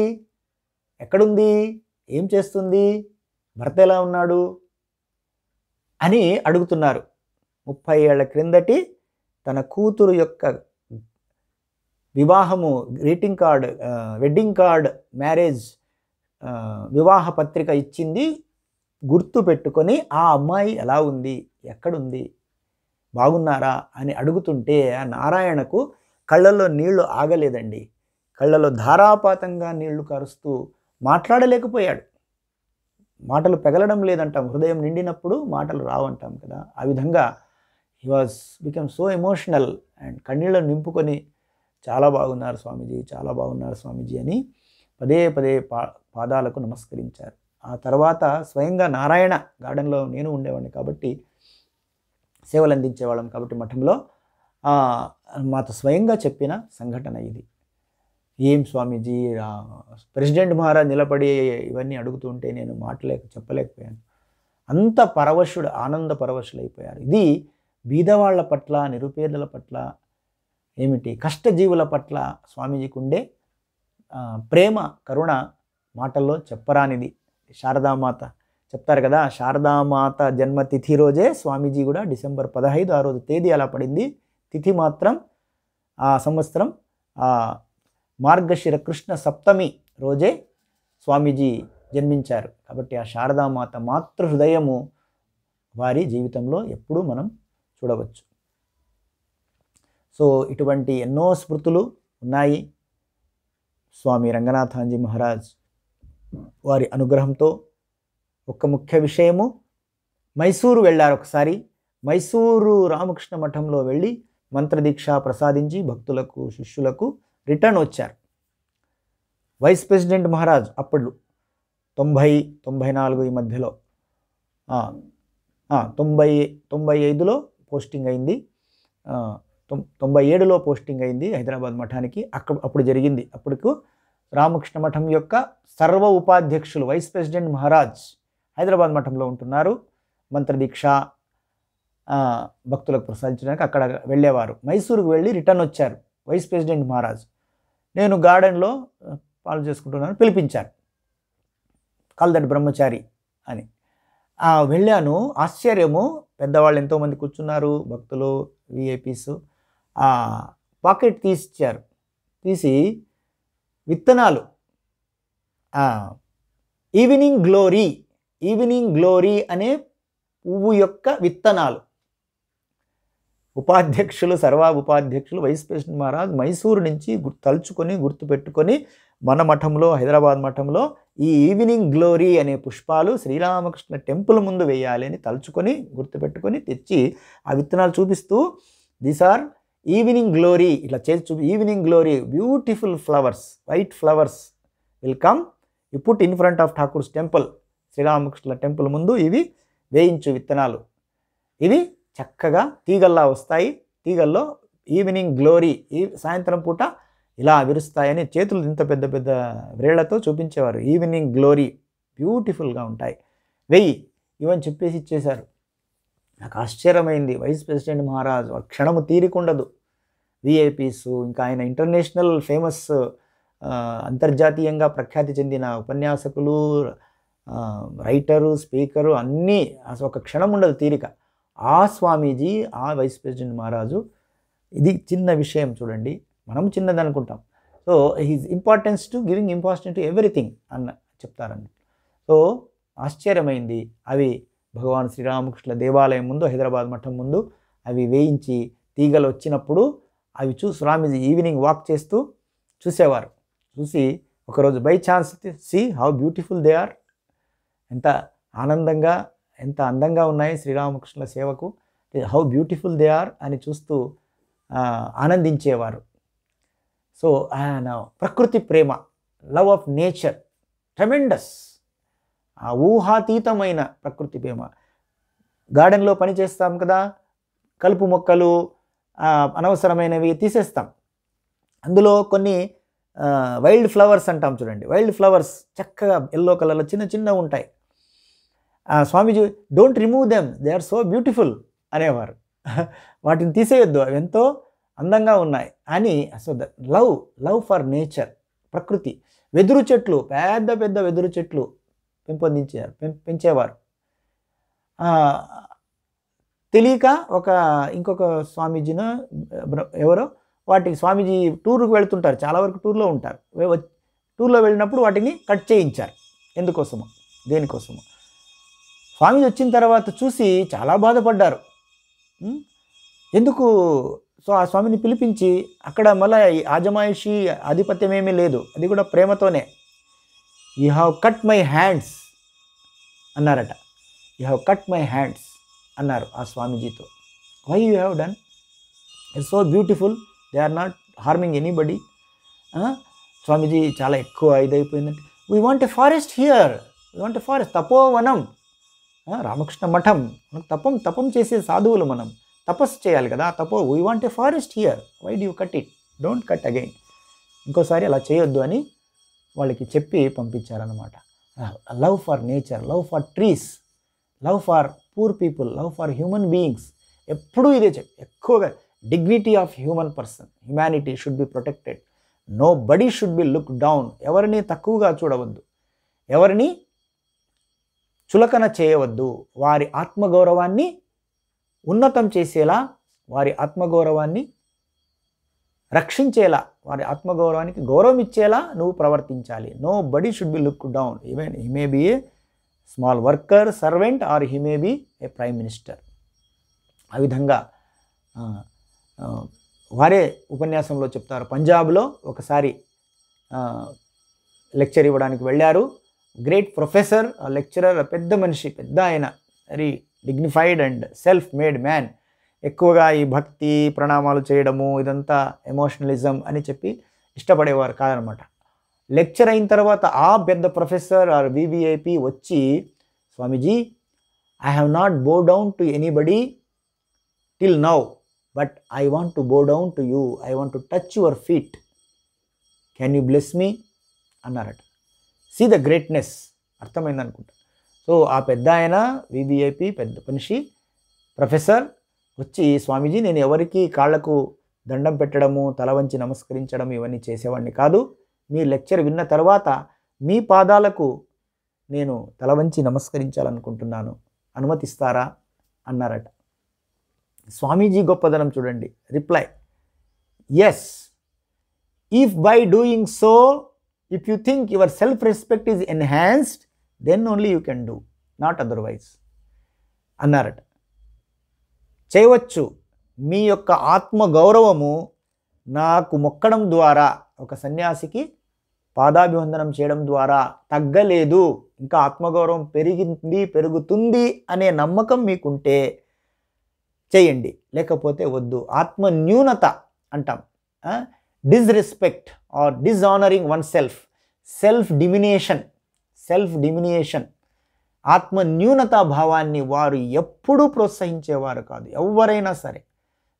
ఎక్కడుంది, ఏం చేస్తుంది, భర్త ఎలా ఉన్నాడు అని అడుగుతున్నారు. 30 ఏళ్ల క్రిందటి తన కూతురు యొక్క వివాహము greeting card, wedding card, marriage వివాహ పత్రిక ఇచ్చింది గుర్తు పెట్టుకొని ఆ అమ్మాయి ఎలా ఉంది, ఎక్కడుంది, బాగున్నారా అని అడుగుతుంటే ఆ నారాయణకు కళ్ళల్లో నీళ్లు ఆగలేదండి. కళ్ళలో ధారాపాతంగా నీళ్లు కారుస్తూ మాట్లాడలేకపోయాడు. మాటలు పెగలడం లేదంటాం, హృదయం నిండినప్పుడు మాటలు రావంటాం కదా, ఆ విధంగా he was become so emotional and కన్నీళ్ళను నింపుకొని చాలా బాగున్నారు స్వామీజీ, చాలా బాగున్నారు స్వామీజీ అని పదే పదే పాదాలకు నమస్కరించారు. ఆ తర్వాత స్వయంగా నారాయణ గార్డెన్లో నేను ఉండేవాడిని కాబట్టి, సేవలు అందించేవాళ్ళం కాబట్టి మఠంలో మాతో స్వయంగా చెప్పిన సంఘటన ఇది. ఏం స్వామీజీ, ప్రెసిడెంట్ మహారాజ్ నిలబడి ఇవన్నీ అడుగుతుంటే నేను చెప్పలేకపోయాను. అంత పరవశుడు, ఆనంద పరవశులైపోయారు. ఇది బీదవాళ్ల పట్ల, నిరుపేదల పట్ల, ఏమిటి కష్టజీవుల పట్ల స్వామీజీకి ఉండే ప్రేమ, కరుణ మాటల్లో చెప్పరానిది. శారదామాత చెప్తారు కదా, శారదామాత జన్మతిథి రోజే స్వామీజీ కూడా December 15 ఆ రోజు తేదీ అలా పడింది, తిథి మాత్రం ఆ సంవత్సరం మార్గశిర కృష్ణ సప్తమి రోజే స్వామీజీ జన్మించారు. కాబట్టి ఆ శారదామాత మాతృ హృదయము వారి జీవితంలో ఎప్పుడూ మనం చూడవచ్చు. సో ఇటువంటి ఎన్నో స్మృతులు ఉన్నాయి. స్వామి రంగనాథాంజీ మహారాజ్ వారి అనుగ్రహంతో ఒక ముఖ్య విషయము, మైసూరు వెళ్ళారు ఒకసారి. మైసూరు రామకృష్ణ మఠంలో వెళ్ళి మంత్రదీక్ష ప్రసాదించి భక్తులకు, శిష్యులకు రిటర్న్ వచ్చారు. వైస్ ప్రెసిడెంట్ మహారాజ్ అప్పుడు 90-94 ఈ మధ్యలో 95లో పోస్టింగ్ అయింది, 97లో పోస్టింగ్ అయింది హైదరాబాద్ మఠానికి. అప్పుడు జరిగింది. అప్పటికు రామకృష్ణ మఠం యొక్క సర్వ ఉపాధ్యక్షులు వైస్ ప్రెసిడెంట్ మహారాజ్ హైదరాబాద్ మఠంలో ఉంటున్నారు. మంత్రదీక్ష భక్తులకు ప్రసాదించడానికి అక్కడ వెళ్ళేవారు. మైసూరుకు వెళ్ళి రిటర్న్ వచ్చారు వైస్ ప్రెసిడెంట్ మహారాజ్. నేను గార్డెన్లో పాలు చేసుకుంటున్నాను, పిలిపించారు, కల్దట్ బ్రహ్మచారి అని. వెళ్ళాను. ఆశ్చర్యము, పెద్దవాళ్ళు ఎంతోమంది కూర్చున్నారు, భక్తులు, విఐపీస్. పాకెట్ తీసిచ్చారు. తీసి విత్తనాలు, ఈవినింగ్ గ్లోరీ అనే పువ్వు యొక్క విత్తనాలు. ఉపాధ్యక్షులు, సర్వ ఉపాధ్యక్షులు వైస్ ప్రెసిడెంట్ మహారాజ్ మైసూరు నుంచి తలుచుకొని గుర్తుపెట్టుకొని మన మఠంలో, హైదరాబాద్ మఠంలో ఈ ఈవినింగ్ గ్లోరీ అనే పుష్పాలు శ్రీరామకృష్ణ టెంపుల్ ముందు వేయాలి అని తలుచుకొని గుర్తుపెట్టుకొని తెచ్చి ఆ విత్తనాలు చూపిస్తూ, దీస్ ఆర్ ఈవినింగ్ గ్లోరీ, ఇట్లా చేసి చూపి, evening glory beautiful flowers, white flowers will come, you put in front of Thakur's temple, Sri Ramakrishna temple ముందు ఇవి వేయించు విత్తనాలు, ఇవి చక్కగా తీగల్లా వస్తాయి, తీగల్లో ఈవినింగ్ గ్లోరీ, ఈ సాయంత్రం పూట ఇలా విరుస్తాయని చేతులు ఇంత పెద్ద పెద్ద వ్రేళ్లతో చూపించేవారు. ఈవినింగ్ గ్లోరీ బ్యూటిఫుల్గా ఉంటాయి, వెయ్యి ఇవని చెప్పేసి ఇచ్చేశారు. నాకు ఆశ్చర్యమైంది. వైస్ ప్రెసిడెంట్ మహారాజ్ క్షణము తీరికుండదు. విఐపీస్, ఇంకా ఆయన ఇంటర్నేషనల్ ఫేమస్, అంతర్జాతీయంగా ప్రఖ్యాతి చెందిన ఉపన్యాసకులు, రైటరు, స్పీకరు, అన్నీ అసలు ఒక క్షణం ఉండదు తీరిక. ఆ స్వామీజీ, ఆ వైస్ ప్రెసిడెంట్ మహారాజు, ఇది చిన్న విషయం చూడండి, మనం చిన్నది అనుకుంటాం. So his importance to giving importance to everything అన్న చెప్తారన్నట్టు. సో ఆశ్చర్యమైంది. అవి భగవాన్ శ్రీరామకృష్ణ దేవాలయం ముందు, హైదరాబాద్ మఠం ముందు అవి వేయించి తీగలు వచ్చినప్పుడు అవి స్వామీజీ ఈవినింగ్ వాక్ చేస్తూ చూసేవారు. చూసి ఒకరోజు by chance see how beautiful they are, ఎంత ఆనందంగా, ఎంత అందంగా ఉన్నాయి శ్రీరామకృష్ణుల సేవకు, హౌ బ్యూటిఫుల్ దే ఆర్ అని చూస్తూ ఆనందించేవారు. సో ఆయన ప్రకృతి ప్రేమ, లవ్ ఆఫ్ నేచర్, ట్రెమెండస్, ఆ ఊహాతీతమైన ప్రకృతి ప్రేమ. గార్డెన్లో పని చేస్తాం కదా, కలుపు మొక్కలు అనవసరమైనవి తీసేస్తాం, అందులో కొన్ని వైల్డ్ ఫ్లవర్స్ అంటాం చూడండి, వైల్డ్ ఫ్లవర్స్ చక్కగా ఎల్లో కలర్లో చిన్న చిన్న ఉంటాయి. Swamiji don't remove them, they are so beautiful అనేవారు. వాటిని తీసేయొద్దు, అవి ఎంతో అందంగా ఉన్నాయి అని. So the love for nature, ప్రకృతి. వెదురు చెట్లు, పెద్ద పెద్ద వెదురు చెట్లు పెంచేవారు. తెలియక ఇంకొక స్వామీజీన ఎవరో, వాటికి స్వామీజీ టూర్కి వెళ్తుంటారు, చాలా వరకు టూర్లో ఉంటారు. టూర్లో వెళ్ళినప్పుడు వాటిని కట్ చేయించారు. ఎందుకోసమో, దేనికోసమో. స్వామీజీ వచ్చిన తర్వాత చూసి చాలా బాధపడ్డారు. ఎందుకు? సో ఆ స్వామిని పిలిపించి, అక్కడ మళ్ళీ ఆజమాయిషి ఆధిపత్యం ఏమీ లేదు, అది కూడా ప్రేమతోనే. You have cut my hands అన్నారట. You have cut my hands అన్నారు ఆ స్వామీజీతో. Why you have done? It's so beautiful, they are not harming anybody. Swamiji చాలా ఎక్కువ ఇదైపోయిందంటే, we want a forest here, we want a forest, తపోవనం. రామకృష్ణ మఠం, మనకు తపం చేసే సాధువులు, మనం తపస్సు చేయాలి కదా, we want a forest here, why do you cut it, don't cut again, ఇంకోసారి అలా చేయొద్దు అని వాళ్ళకి చెప్పి పంపించారన్నమాట. Love for nature, love for trees, love for poor people, love for human beings. ఎప్పుడూ ఇదే ఎక్కువగా dignity of human person, humanity should be protected, nobody should be look down. ఎవరిని తక్కువగా చూడవద్దు, ఎవరిని చులకన చేయవద్దు. వారి ఆత్మగౌరవాన్ని ఉన్నతం చేసేలా, వారి ఆత్మగౌరవాన్ని రక్షించేలా, వారి ఆత్మగౌరవానికి గౌరవం ఇచ్చేలా నువ్వు ప్రవర్తించాలి. Nobody should be look down, even he may be a small worker, servant, or he may be a prime minister. ఆ విధంగా వారే ఉపన్యాసంలో చెప్తారు. పంజాబ్లో ఒకసారి లెక్చర్ ఇవ్వడానికి వెళ్ళారు. గ్రేట్ ప్రొఫెసర్, లెక్చరర్, పెద్ద మనిషి, పెద్ద ఆయన, very dignified and self made man. ఎక్కువగా ఈ భక్తి ప్రణామాలు చేయడము, ఇదంతా ఎమోషనలిజం అని చెప్పి ఇష్టపడేవారు కాదనమాట. లెక్చర్ అయిన తర్వాత ఆ పెద్ద ప్రొఫెసర్ ఆర్ వివిఐపి వచ్చి, Swamiji, I have not bow down to anybody till now, but I want to bow down to you, I want to touch your feet, can you bless me అన్నారట. See the greatness, అర్థమైంది అనుకుంటా. So ఆ పెద్ద ఆయన విబిఐపి పెద్ద మనిషి professor వచ్చి, స్వామీజీ, నేను ఎవరికి కాళ్లకు దండం పెట్టడము, తల వంచి నమస్కరించడం ఇవన్నీ చేసేవాడిని కాదు. మీ లెక్చర్ విన్న తర్వాత మీ పాదాలకు నేను తల వంచి నమస్కరించాలనుకుంటున్నాను, అనుమతిస్తారా అన్నారట. స్వామీజీ గొప్పదనం చూడండి. Reply, yes, if by doing so, if you think your self respect is enhanced, then only you can do, not otherwise అన్నారట. చేయవచ్చు, మీ యొక్క ఆత్మగౌరవము నాకు మొక్కడం ద్వారా, ఒక సన్యాసికి పాదాభివందనం చేయడం ద్వారా తగ్గలేదు, ఇంకా ఆత్మగౌరవం పెరిగింది, పెరుగుతుంది అనే నమ్మకం మీకుంటే చేయండి, లేకపోతే వద్దు. ఆత్మ న్యూనత అంటాం, disrespect or dishonouring oneself, self diminution, ఆత్మ న్యూనతా భావాన్ని వారు ఎప్పుడూ ప్రోత్సహించేవారు కాదు, ఎవరైనా సరే.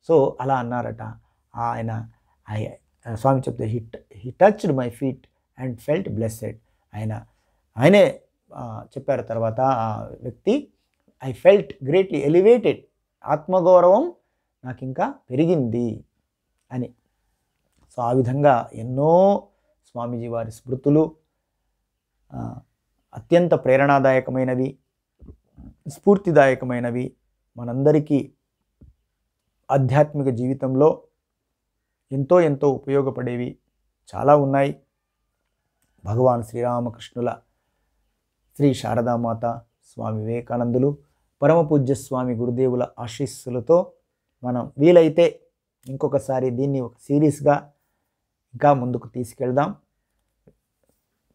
సో అలా అన్నారట. ఆయన స్వామి చెప్తే, he touched my feet and felt blessed. ఆయనే చెప్పారు తర్వాత ఆ వ్యక్తి, ఐ ఫెల్ట్ గ్రేట్లీ ఎలివేటెడ్, ఆత్మగౌరవం నాకు ఇంకా పెరిగింది అని. సో ఆ విధంగా ఎన్నో స్వామీజీ వారి స్మృతులు అత్యంత ప్రేరణాదాయకమైనవి, స్ఫూర్తిదాయకమైనవి, మనందరికీ ఆధ్యాత్మిక జీవితంలో ఎంతో ఎంతో ఉపయోగపడేవి చాలా ఉన్నాయి. భగవాన్ శ్రీరామకృష్ణుల, శ్రీ శారదామాత, స్వామి వివేకానందులు, పరమపూజ్య స్వామి గురుదేవుల ఆశీస్సులతో మనం వీలైతే ఇంకొకసారి దీన్ని ఒక సిరీస్గా ఇంకా ముందుకు తీసుకెళ్దాం.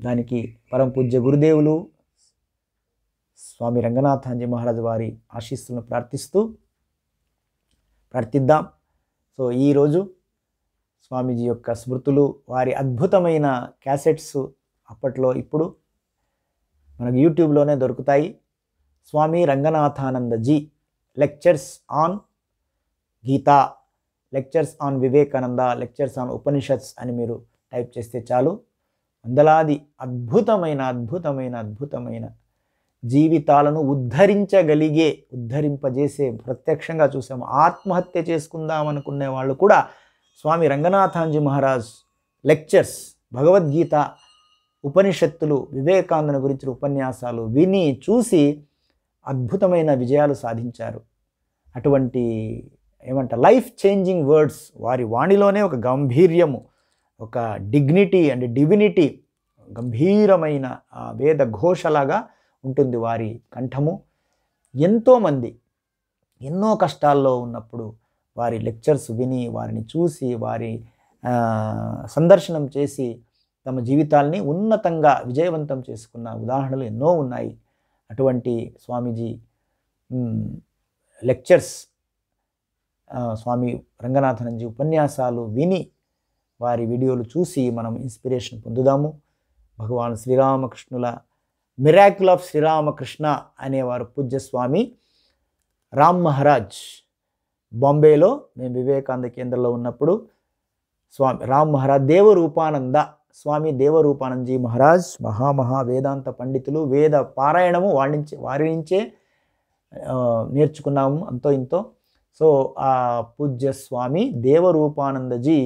దానికి పరమపూజ్య గురుదేవులు స్వామి రంగనాథాంజీ మహారాజ్ వారి ఆశీస్సులను ప్రార్థిద్దాం. సో ఈరోజు స్వామీజీ యొక్క స్మృతులు, వారి అద్భుతమైన క్యాసెట్స్ అప్పట్లో ఇప్పుడు మనకు యూట్యూబ్లోనే దొరుకుతాయి. Swami Ranganathanandaji lectures on Gita, lectures on Vivekananda, lectures on Upanishads అని మీరు టైప్ చేస్తే చాలు. వందలాది అద్భుతమైన జీవితాలను ఉద్ధరింపజేసే ప్రత్యక్షంగా చూసాము. ఆత్మహత్య చేసుకుందాం అనుకునే వాళ్ళు కూడా స్వామి రంగనాథాంజీ మహారాజ్ లెక్చర్స్, భగవద్గీత, ఉపనిషత్తులు, వివేకానంద గురించిన ఉపన్యాసాలు విని చూసి అద్భుతమైన విజయాలు సాధించారు. అటువంటి లైఫ్ చేంజింగ్ వర్డ్స్, వారి వాణిలోనే ఒక గంభీర్యము, ఒక డిగ్నిటీ అండ్ డివినిటీ, గంభీరమైన వేద ఘోషలాగా ఉంటుంది వారి కంఠము. ఎంతోమంది ఎన్నో కష్టాల్లో ఉన్నప్పుడు వారి లెక్చర్స్ విని, వారిని చూసి, వారి సందర్శనం చేసి తమ జీవితాల్ని ఉన్నతంగా విజయవంతం చేసుకున్న ఉదాహరణలు ఎన్నో ఉన్నాయి. అటువంటి స్వామీజీ లెక్చర్స్, స్వామి రంగనాథానందజీ ఉపన్యాసాలు విని, వారి వీడియోలు చూసి మనం ఇన్స్పిరేషన్ పొందుదాము. భగవాన్ శ్రీరామకృష్ణుల మిరాకిల్ ఆఫ్ శ్రీరామకృష్ణ అనేవారు పూజ్యస్వామి రామ్ మహారాజ్. బాంబేలో మేము వివేకానంద కేంద్రంలో ఉన్నప్పుడు స్వామి రామ్ మహారాజ్, దేవరూపానంద స్వామి దేవరూపానందజీ మహారాజ్ మహా వేదాంత పండితులు. వేద పారాయణము వారి నుంచే నేర్చుకున్నాము అంతో ఇంతో. సో ఆ పూజ్య స్వామి దేవరూపానందజీ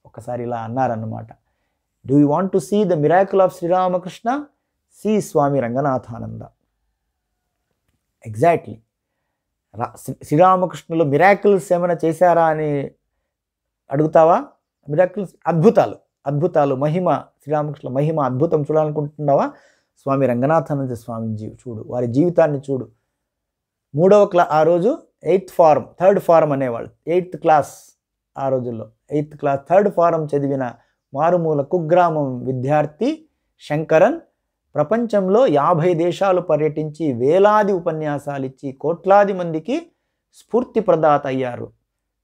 ఒకసారి ఇలా అన్నారన్నమాట, do you want to see the miracle of Sri Ramakrishna, see Swami Ranganathananda. Exactly శ్రీరామకృష్ణులు మిరాకిల్స్ ఏమైనా చేశారా అని అడుగుతావా? మిరాకిల్స్, అద్భుతాలు మహిమ, శ్రీరామకృష్ణ మహిమ అద్భుతం చూడాలనుకుంటున్నావా? స్వామి రంగనాథానంద స్వామీజీ చూడు, వారి జీవితాన్ని చూడు. ఆ రోజు 8th ఫారం 3rd ఫారం అనేవాళ్ళు. 8th క్లాస్ ఆ రోజుల్లో 8th క్లాస్ 3rd ఫారం చదివిన మారుమూల కుగ్రామం విద్యార్థి శంకరన్ ప్రపంచంలో 50 దేశాలు పర్యటించి వేలాది ఉపన్యాసాలు ఇచ్చి కోట్లాది మందికి స్ఫూర్తి ప్రదాత అయ్యారు.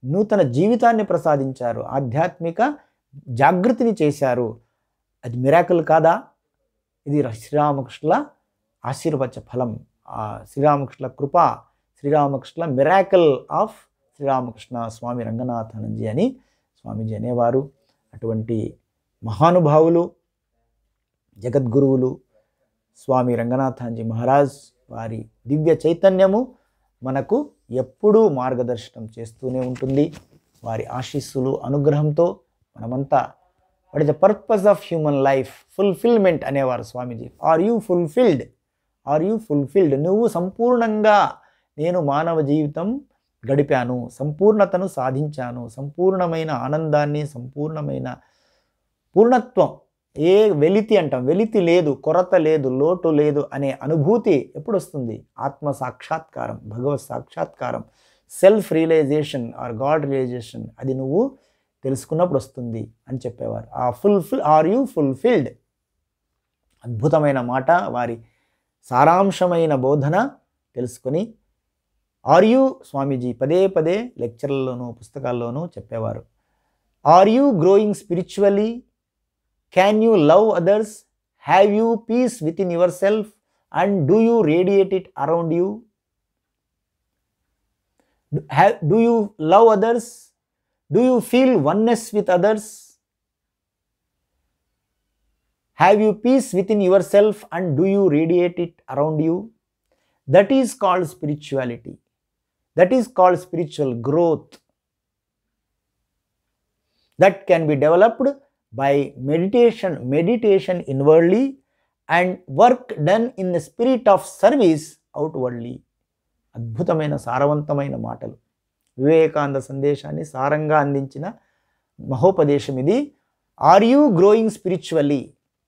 నూతన జీవితాన్ని ప్రసాదించారు, ఆధ్యాత్మిక జాగృతిని చేశారు. అది మిరాకిల్ కాదా? ఇది శ్రీరామకృష్ణుల ఆశీర్వచ ఫలం, శ్రీరామకృష్ణుల కృప, శ్రీరామకృష్ణుల మిరాకిల్ ఆఫ్ శ్రీరామకృష్ణ స్వామి రంగనాథానందజీ అని స్వామీజీ అనేవారు. అటువంటి మహానుభావులు, జగద్గురువులు స్వామి రంగనాథానందజీ మహారాజ్ వారి దివ్య చైతన్యము మనకు ఎప్పుడూ మార్గదర్శనం చేస్తూనే ఉంటుంది. వారి ఆశీస్సులు, అనుగ్రహంతో మనమంతా what is the purpose of human life? Fulfilment అనేవారు Swamiji. Are you fulfilled? Are you fulfilled? నువ్వు సంపూర్ణంగా నేను మానవ జీవితం గడిపాను, సంపూర్ణతను సాధించాను, సంపూర్ణమైన ఆనందాన్ని, సంపూర్ణమైన పూర్ణత్వం, ఏ వెలితి అంటాం, వెలితి లేదు, కొరత లేదు, లోటు లేదు అనే అనుభూతి ఎప్పుడు వస్తుంది? ఆత్మ సాక్షాత్కారం, భగవత్ సాక్షాత్కారం, self realization or God realization, అది నువ్వు తెలుసుకున్నప్పుడు వస్తుంది అని చెప్పేవారు. Are you fulfilled? అద్భుతమైన మాట, వారి సారాంశమైన బోధన తెలుసుకొని ఆర్ యూ స్వామీజీ పదే పదే లెక్చర్లలోనూ పుస్తకాల్లోనూ చెప్పేవారు. Are you growing spiritually? Can you love others? Have you peace within yourself? And do you radiate it around you? Do you love others? Do you feel oneness with others? Have you peace within yourself and do you radiate it around you? That is called spirituality. That is called spiritual growth. That can be developed by meditation inwardly and work done in the spirit of service outwardly. అద్భుతమైన సారవంతమైన మాటలు, వివేకానంద సందేశాన్ని సారంగా అందించిన మహోపదేశం ఇది. Are you growing spiritually?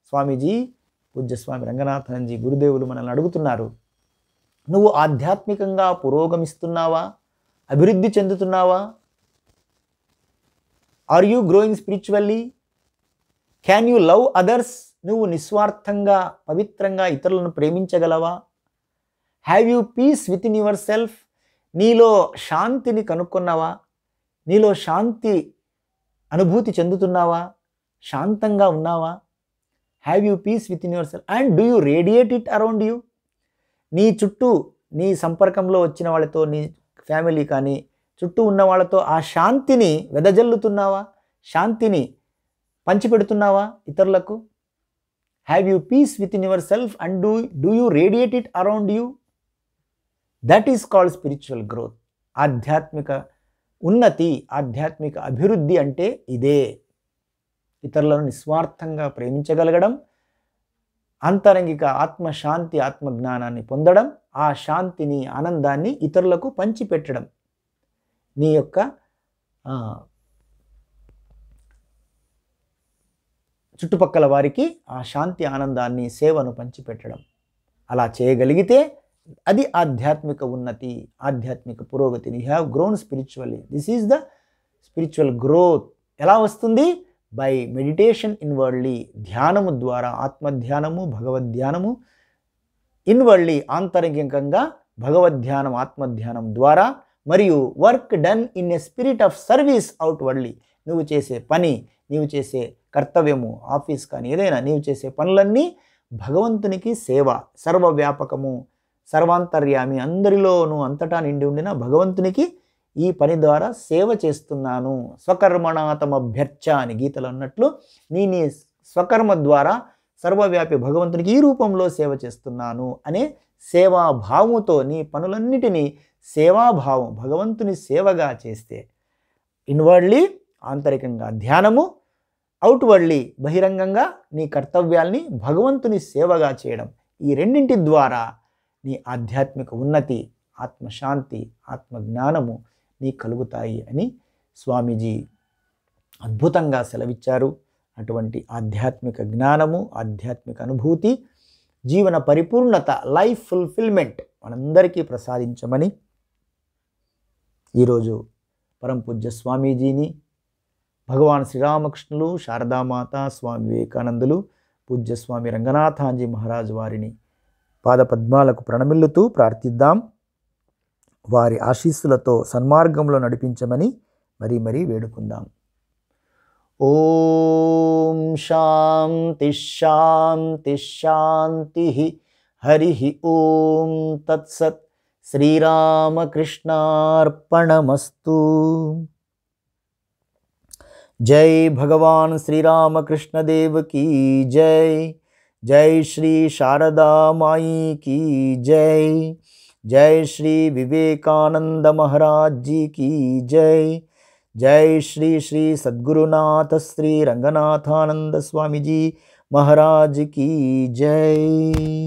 Swamiji పూజ్యస్వామి రంగనాథానందజీ గురుదేవులు మనల్ని అడుగుతున్నారు, నువ్వు ఆధ్యాత్మికంగా పురోగమిస్తున్నావా? అభివృద్ధి చెందుతున్నావా? Are you growing spiritually? Can you love others? నువ్వు నిస్వార్థంగా పవిత్రంగా ఇతరులను ప్రేమించగలవా? Have you peace within yourself? నీలో శాంతిని కనుక్కున్నావా? నీలో శాంతి అనుభూతి చెందుతున్నావా? శాంతంగా ఉన్నావా? Have you peace within yourself and do you radiate it around you? నీ చుట్టూ, నీ సంపర్కంలో వచ్చిన వాళ్ళతో, నీ ఫ్యామిలీ కానీ చుట్టూ ఉన్న వాళ్ళతో ఆ శాంతిని వెదజల్లుతున్నావా? శాంతిని పంచిపెడుతున్నావా ఇతరులకు? Have you peace within yourself and do you radiate it around you? That is called spiritual growth. ఆధ్యాత్మిక ఉన్నతి, ఆధ్యాత్మిక అభివృద్ధి అంటే ఇదే. ఇతరులను నిస్వార్థంగా ప్రేమించగలగడం, అంతరంగిక ఆత్మశాంతి, ఆత్మజ్ఞానాన్ని పొందడం, ఆ శాంతిని, ఆనందాన్ని ఇతరులకు పంచిపెట్టడం, నీ యొక్క చుట్టుపక్కల వారికి ఆ శాంతి, ఆనందాన్ని, సేవను పంచిపెట్టడం. అలా చేయగలిగితే అది ఆధ్యాత్మిక ఉన్నతి, ఆధ్యాత్మిక పురోగతిని. You have grown spiritually. This is the spiritual growth. ఎలా వస్తుంది? బై మెడిటేషన్ ఇన్వర్డ్లీ, ధ్యానము ద్వారా, ఆత్మధ్యానము, భగవద్ధ్యానము. ఇన్వర్డ్లీ, ఆంతరంగికంగా భగవద్ధ్యానం, ఆత్మధ్యానం ద్వారా. మరియు work done in a spirit of service outwardly. నువ్వు చేసే పని, నీవు చేసే కర్తవ్యము, ఆఫీస్ కానీ ఏదైనా నీవు చేసే పనులన్నీ భగవంతునికి సేవ. సర్వవ్యాపకము, సర్వాంతర్యామి, అందరిలోనూ అంతటా నిండి ఉండిన భగవంతునికి ఈ పని ద్వారా సేవ చేస్తున్నాను. స్వకర్మణాతమభ్యర్చ అని గీతలో అన్నట్లు నీ స్వకర్మ ద్వారా సర్వవ్యాపి భగవంతునికి ఈ రూపంలో సేవ చేస్తున్నాను అనే సేవాభావముతో నీ పనులన్నిటినీ సేవాభావం, భగవంతుని సేవగా చేస్తే, ఇన్వర్డ్లీ ఆంతరికంగా ధ్యానము, అవుట్వర్డ్లీ బహిరంగంగా నీ కర్తవ్యాల్ని భగవంతుని సేవగా చేయడం, ఈ రెండింటి ద్వారా నీ ఆధ్యాత్మిక ఉన్నతి, ఆత్మశాంతి, ఆత్మజ్ఞానము నీ కలుగుతాయి అని స్వామీజీ అద్భుతంగా సెలవిచ్చారు. అటువంటి ఆధ్యాత్మిక జ్ఞానము, ఆధ్యాత్మిక అనుభూతి, జీవన పరిపూర్ణత, లైఫ్ ఫుల్ఫిల్మెంట్ మనందరికీ ప్రసాదించమని ఈరోజు పరంపూజ్య స్వామీజీని, భగవాన్ శ్రీరామకృష్ణులు, శారదామాత, స్వామి వివేకానందులు, పూజ్య స్వామి రంగనాథానందజీ మహారాజు వారిని పాదపద్మాలకు ప్రణమిల్లుతూ ప్రార్థిద్దాం. వారి ఆశీస్సులతో సన్మార్గంలో నడిపించమని మరీ మరీ వేడుకుందాం. ఓం శాంతి శాంతి శాంతి. హరి ఓం తత్సత్. శ్రీరామకృష్ణార్పణమస్తు. జై భగవాన్ శ్రీరామకృష్ణదేవ్ की జై. జై శ్రీ శారదా మాయి की జై. జై శ్రీ వివేకానంద మహారాజ్ जी की జై. జై శ్రీ శ్రీ సద్గురునాథ శ్రీ రంగనాథానంద స్వామిజీ మహారాజ్ की జై.